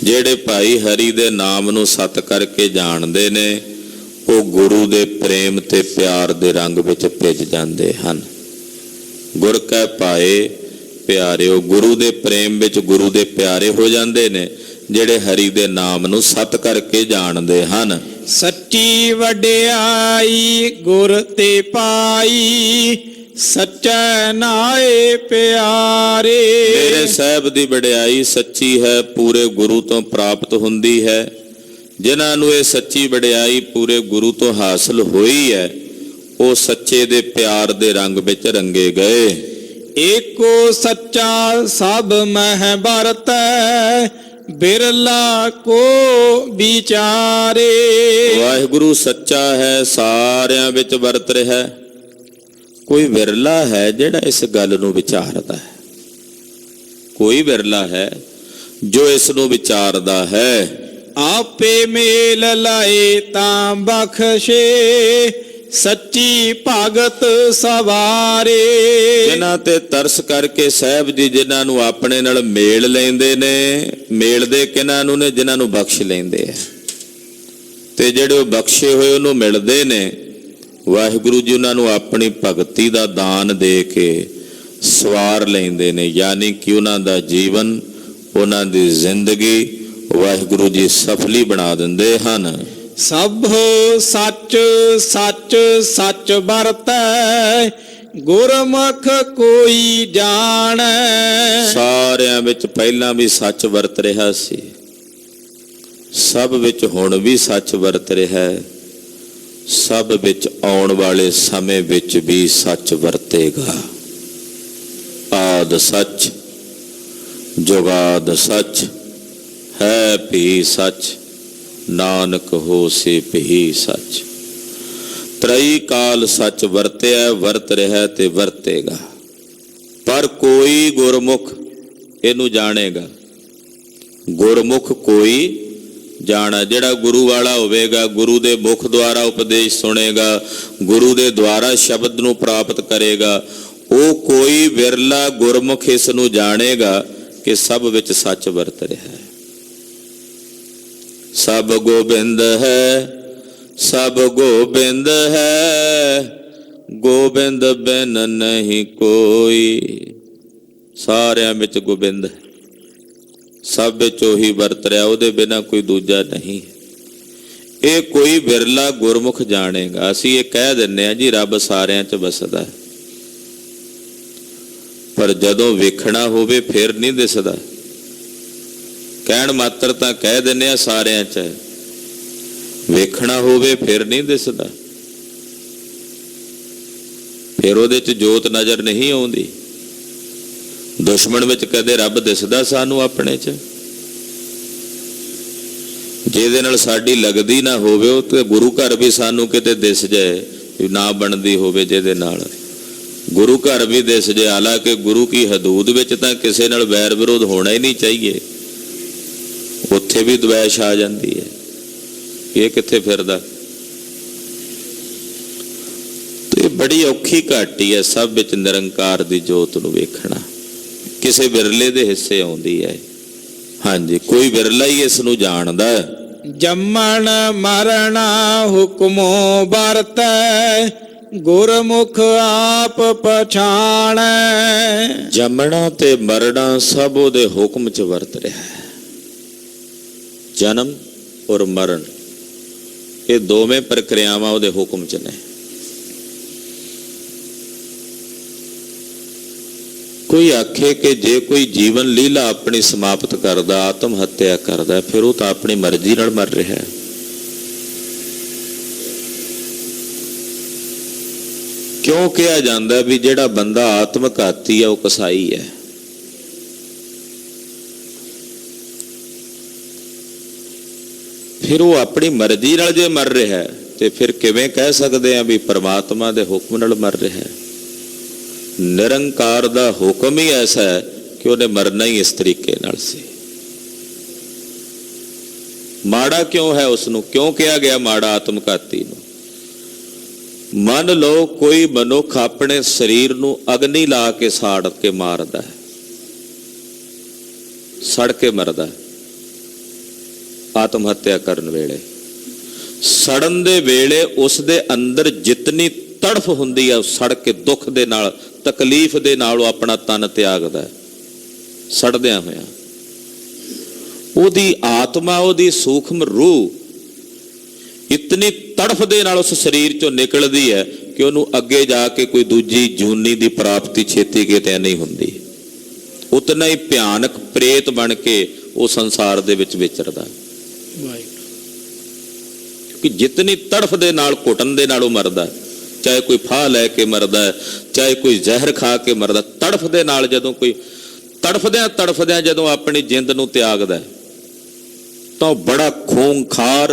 ਜਿਹੜੇ ਭਾਈ ਹਰੀ ਦੇ ਨਾਮ ਨੂੰ ਸਤ ਕਰਕੇ ਜਾਣਦੇ ਨੇ ਉਹ ਗੁਰੂ ਦੇ ਪ੍ਰੇਮ ਤੇ ਪਿਆਰ ਦੇ ਰੰਗ ਵਿੱਚ ਭਿੱਜ ਜਾਂਦੇ ਹਨ। ਗੁਰ ਕੈ ਪਾਏ ਪਿਆਰਿਓ, ਗੁਰੂ ਦੇ ਪ੍ਰੇਮ ਵਿੱਚ ਗੁਰੂ ਦੇ ਪਿਆਰੇ ਹੋ ਜਾਂਦੇ ਨੇ ਜਿਹੜੇ ਹਰੀ ਦੇ ਨਾਮ ਨੂੰ ਸਤ ਕਰਕੇ ਜਾਣਦੇ ਹਨ। ਸੱਚੀ ਵਡਿਆਈ ਗੁਰ ਤੇ ਪਾਈ ਸੱਚੈ ਨਾਏ ਪਿਆਰੇ। ਮੇਰੇ ਸਾਹਿਬ ਦੀ ਵਡਿਆਈ ਸੱਚੀ ਹੈ, ਪੂਰੇ ਗੁਰੂ ਤੋਂ ਪ੍ਰਾਪਤ ਹੁੰਦੀ ਹੈ। ਜਿਨ੍ਹਾਂ ਨੂੰ ਇਹ ਸੱਚੀ ਵਡਿਆਈ ਪੂਰੇ ਗੁਰੂ ਤੋਂ ਹਾਸਲ ਹੋਈ ਹੈ ਉਹ ਸੱਚੇ ਦੇ ਪਿਆਰ ਦੇ ਰੰਗ ਵਿੱਚ ਰੰਗੇ ਗਏ। ਏਕੋ ਸੱਚਾ ਸਭ ਮਹਿ ਵਰਤੈ ਬਿਰਲਾ ਕੋ ਵਿਚਾਰੇ। ਵਾਹਿਗੁਰੂ ਸੱਚਾ ਹੈ, ਸਾਰਿਆਂ ਵਿੱਚ ਵਰਤ ਰਿਹਾ ਹੈ। ਕੋਈ ਵਿਰਲਾ ਹੈ ਜਿਹੜਾ ਇਸ ਗੱਲ ਨੂੰ ਵਿਚਾਰਦਾ ਹੈ, ਕੋਈ ਵਿਰਲਾ ਹੈ ਜੋ ਇਸ ਨੂੰ ਵਿਚਾਰਦਾ ਹੈ। ਆਪੇ ਮੇਲ ਲਾਏ ਤਾਂ ਬਖਸ਼ੇ ਸੱਚੀ ਭਗਤ ਸਵਾਰੇ। ਜਿਨ੍ਹਾਂ ਤੇ ਤਰਸ ਕਰਕੇ ਸਾਹਿਬ ਜੀ ਜਿਨ੍ਹਾਂ ਨੂੰ ਆਪਣੇ ਨਾਲ ਮੇਲ ਲੈਂਦੇ ਨੇ, ਮੇਲਦੇ ਕਿਹਨਾਂ ਨੂੰ ਨੇ? ਜਿਨ੍ਹਾਂ ਨੂੰ ਬਖਸ਼ ਲੈਂਦੇ ਆ ਤੇ ਜਿਹੜੇ ਉਹ ਬਖਸ਼ੇ ਹੋਏ ਉਹਨੂੰ ਮਿਲਦੇ ਨੇ। ਵਾਹਿਗੁਰੂ ਜੀ ਉਹਨਾਂ ਨੂੰ ਆਪਣੀ ਭਗਤੀ ਦਾ ਦਾਨ ਦੇ ਕੇ ਸਵਾਰ ਲੈਂਦੇ ਨੇ, ਯਾਨੀ ਕਿ ਉਹਨਾਂ ਦਾ ਜੀਵਨ, ਉਹਨਾਂ ਦੀ ਜ਼ਿੰਦਗੀ ਵਾਹਿਗੁਰੂ ਜੀ ਸਫਲੀ ਬਣਾ ਦਿੰਦੇ ਹਨ। ਸਭ ਸੱਚ ਸੱਚ ਸੱਚ ਵਰਤੈ ਗੁਰਮੁਖ ਕੋਈ ਜਾਣੈ। ਸਾਰਿਆਂ ਵਿੱਚ ਪਹਿਲਾਂ ਵੀ ਸੱਚ ਵਰਤ ਰਿਹਾ ਸੀ, ਸਭ ਵਿੱਚ ਹੁਣ ਵੀ ਸੱਚ ਵਰਤ ਰਿਹਾ ਹੈ, ਸਭ ਵਿੱਚ ਆਉਣ ਵਾਲੇ ਸਮੇਂ ਵਿੱਚ ਵੀ ਸੱਚ ਵਰਤੇਗਾ। ਆਦ ਸੱਚ ਜੁਗਾਦ ਸੱਚ ਹੈ ਭੀ ਸੱਚ ਨਾਨਕ ਹੋਸੀ ਭੀ ਸੱਚ। ਤ੍ਰਈ ਕਾਲ ਸੱਚ ਵਰਤਿਆ, ਵਰਤ ਰਿਹਾ ਤੇ ਵਰਤੇਗਾ। ਪਰ ਕੋਈ ਗੁਰਮੁਖ ਇਹਨੂੰ ਜਾਣੇਗਾ। ਗੁਰਮੁਖ ਕੋਈ ਜਾਣਾ, ਜਿਹੜਾ ਗੁਰੂ ਵਾਲਾ ਹੋਵੇਗਾ, ਗੁਰੂ ਦੇ ਮੁਖ ਦੁਆਰਾ ਉਪਦੇਸ਼ ਸੁਣੇਗਾ, ਗੁਰੂ ਦੇ ਦੁਆਰਾ ਸ਼ਬਦ ਨੂੰ ਪ੍ਰਾਪਤ ਕਰੇਗਾ, ਉਹ ਕੋਈ ਵਿਰਲਾ ਗੁਰਮੁਖ ਇਸ ਨੂੰ ਜਾਣੇਗਾ ਕਿ ਸਭ ਵਿੱਚ ਸੱਚ ਵਰਤ ਰਿਹਾ ਹੈ। ਸਭ ਗੋਬਿੰਦ ਹੈ, ਸਭ ਗੋਬਿੰਦ ਹੈ, ਗੋਬਿੰਦ ਬਿਨ ਨਹੀਂ ਕੋਈ। ਸਾਰਿਆਂ ਵਿੱਚ ਗੋਬਿੰਦ ਹੈ, ਸਭ ਵਿੱਚ ਉਹੀ ਵਰਤ ਰਿਹਾ, ਉਹਦੇ ਬਿਨਾਂ ਕੋਈ ਦੂਜਾ ਨਹੀਂ। ਇਹ ਕੋਈ ਵਿਰਲਾ ਗੁਰਮੁਖ ਜਾਣੇਗਾ। ਅਸੀਂ ਇਹ ਕਹਿ ਦਿੰਦੇ ਹਾਂ ਜੀ ਰੱਬ ਸਾਰਿਆਂ 'ਚ ਵਸਦਾ ਹੈ, ਪਰ ਜਦੋਂ ਵੇਖਣਾ ਹੋਵੇ ਫਿਰ ਨਹੀਂ ਦਿਸਦਾ। ਕਹਿਣ ਮਾਤਰ ਤਾਂ ਕਹਿ ਦਿੰਦੇ ਆ ਸਾਰਿਆਂ 'ਚ, ਵੇਖਣਾ ਹੋਵੇ ਫਿਰ ਨਹੀਂ ਦਿਸਦਾ, ਫਿਰ ਉਹਦੇ 'ਚ ਜੋਤ ਨਜ਼ਰ ਨਹੀਂ ਆਉਂਦੀ। ਦੁਸ਼ਮਣ ਵਿੱਚ ਕਦੇ ਰੱਬ ਦਿਸਦਾ ਸਾਨੂੰ ਆਪਣੇ 'ਚ? ਜਿਹਦੇ ਨਾਲ ਸਾਡੀ ਲੱਗਦੀ ਨਾ ਹੋਵੇ ਉਹ ਤੇ ਗੁਰੂ ਘਰ ਵੀ ਸਾਨੂੰ ਕਿਤੇ ਦਿਸ ਜਾਏ, ਨਾ ਬਣਦੀ ਹੋਵੇ ਜਿਹਦੇ ਨਾਲ, ਗੁਰੂ ਘਰ ਵੀ ਦਿਸ ਜਾਏ। ਹਾਲਾਂਕਿ ਗੁਰੂ ਕੀ ਹਦੂਦ ਵਿੱਚ ਤਾਂ ਕਿਸੇ ਨਾਲ ਵੈਰ ਵਿਰੋਧ ਹੋਣਾ ਹੀ ਨਹੀਂ ਚਾਹੀਏ, ਉੱਥੇ ਵੀ ਦਵੈਸ਼ ਆ ਜਾਂਦੀ ਹੈ। ਇਹ ਕਿੱਥੇ ਫਿਰਦਾ? ਤੇ बड़ी औखी घाटी है सब विच निरंकार दी जोत नूं वेखना। किसे विरले दे हिस्से आउंदी है। हाँ जी, कोई विरला ही इस नूं जाणदा है। जम्मण मरना हुक्मो बरतै, गुरमुख आप पछाणै। जमना ते मरना सब उहदे हुक्म च वरत रहा है। जन्म और मरण ये दोवें प्रक्रियावां उहदे हुक्म च ने। कोई आखे कि जे कोई जीवन लीला अपनी समाप्त करदा, आत्म हत्या करदा, फिर वो तो अपनी मर्जी नाल मर रहा है। क्यों कहा जाता भी जिहड़ा बंदा आत्मघाती है वह कसाई है? फिर वो अपनी मर्जी नाल जे मर रहा है तो फिर किवें कह सकते हैं भी परमात्मा दे हुक्म नाल मर रहा है? निरंकार दा हुक्म ही ऐसा है कि उन्हें मरना ही इस तरीके नाल सी। माड़ा क्यों है उसनूं, क्यों कहा गया माड़ा आत्मघाती नूं? मन लो कोई मनुख अपने शरीर नूं अग्नि ला के साड़ के मारदा है, सड़ के मरदा है। आत्म हत्या करन वेले, सड़न दे वेले उस दे अंदर जितनी तड़फ हुंदी है सड़ के दुख दे नाल तकलीफ दे नाल अपना तन त्यागदा है सड़दियां होया। ओदी आत्मा, ओदी सूक्ष्म रूह इतनी तड़फ दे नाल उस शरीर चों निकलदी है कि उहनूं अगे जाके कोई दूजी जूनी दी प्राप्ति छेती किते नहीं हुंदी। उतना ही भयानक प्रेत बन के वो संसार दे विच विचरदा। कि जितनी तड़फ दे नाल घुटन दे नाल मरदा, चाहे कोई फाह लैके मरदा है, चाहे कोई जहर खा के मरदा, तड़फ दे नाल जदों कोई तड़फद्या जदों अपनी जिंद नूं त्यागदा है तो बड़ा खूंखार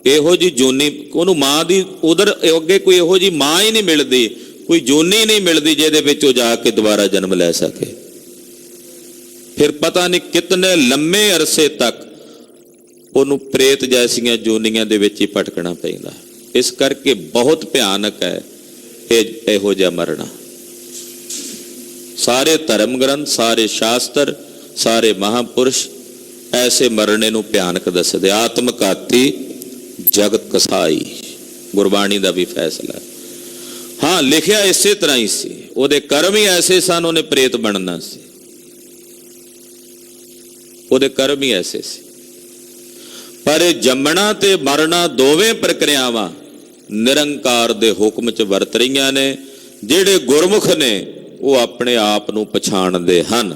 इहो जी जोनी उहनूं मां दी उधर अगे कोई इहो जी मां ही नहीं मिलदी, कोई जोनी नहीं मिलदी जिहदे विच ओह जाके दोबारा जन्म लै सके। फिर पता नहीं कितने लंबे अरसे तक उहनूं प्रेत जैसियां जोनियां दे विच ही भटकना पैंदा। इस करके बहुत भयानक है इहो जिहा मरना। सारे धर्म ग्रंथ, सारे शास्त्र, सारे महापुरुष ऐसे मरने नूं भयानक दसदे। आत्मघाती जगत कसाई, गुरबाणी का भी फैसला। हाँ, लिखिया इसे तरह ही सी, उहदे कर्म ही ऐसे सन, उन्हें प्रेत बनना सी, उहदे कर्म ही ऐसे सी। पर जमना ते मरना दोवें प्रक्रियावां निरंकार दे हुक्म च वरत रहीआं ने। जिहड़े गुरमुख ने वो अपने आप नूं पछाणदे हन।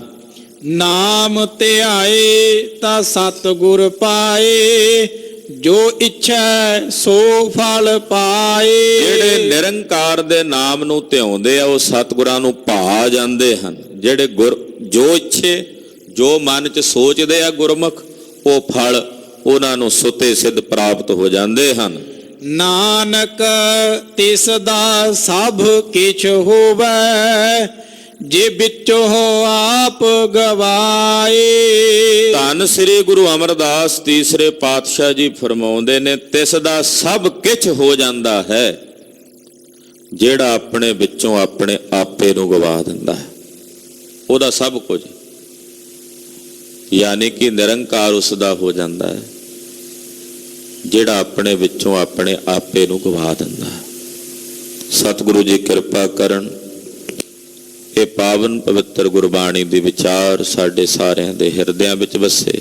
नाम ध्याए ता सतगुर पाए, जो इच्छा सो फल पाए। जिहड़े निरंकार दे नाम नूं ध्याउंदे आ वो सतगुरां नूं भा जांदे हन। जिहड़े गुर जो इच्छे जो मन च सोचदे आ गुरमुख वो फल उन्हां नूं सुते सिद्ध प्राप्त हो जांदे हन। नानक तिस दा सब किछ होवै, जे बिचो आप गवाए। धन श्री गुरु अमरदास तीसरे पातशाह जी फरमाउंदे ने, तिस दा सब किछ हो जांदा है जेड़ा अपने विचों अपने आपे नूं गवा दिंदा है। ओदा सब कुछ यानी कि निरंकार उसदा हो जाता है जिहड़ा अपने विचों अपने आपे नूं गवा दिंदा है। सतगुरु जी कृपा करन, ये पावन पवित्र गुरबाणी दी विचार साडे सारिਆਂ ਦੇ ਹਿਰਦਿਆਂ ਵਿੱਚ ਵਸੇ,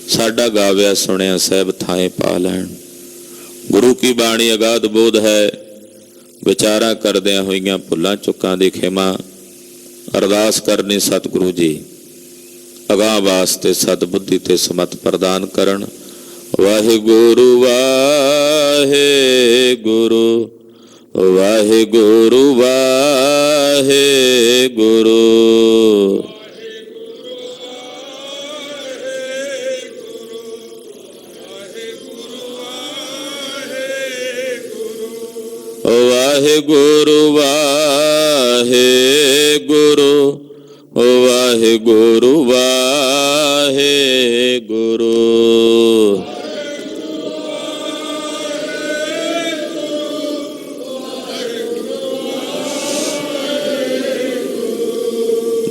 साडा गाविया सुनिया सहब थाए पा लैण। गुरु की बाणी अगाध बोध है, विचारा करदियां होईयां भुल्लां चुक्कां दी खिमा। अरदास करनी सतगुरु जी अगाह वास्ते सदबुद्धि ते समत प्रदान करन। वाहिगुरु वाहिगुरु वाहिगुरु वाहिगुरु। वाहिगुरु वाहिगुरु वाहिगुरु वाहिगुरु।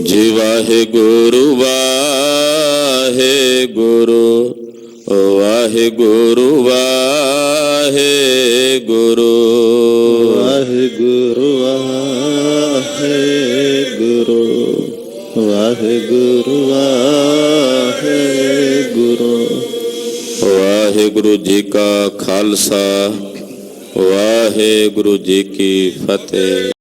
ਜੀ ਵਾਹਿਗੁਰੂ ਵਾਹਿਗੁਰੂ ਵਾਹਿਗੁਰੂ ਵਾਹਿਗੁਰੂ ਵਾਹਿਗੁਰੂ ਵਾਹਿਗੁਰੂ ਵਾਹਿਗੁਰੂ ਵਾਹਿਗੁਰੂ। ਵਾਹਿਗੁਰੂ ਜੀ ਕਾ ਖਾਲਸਾ ਵਾਹਿਗੁਰੂ ਜੀ ਕੀ ਫਤਿਹ।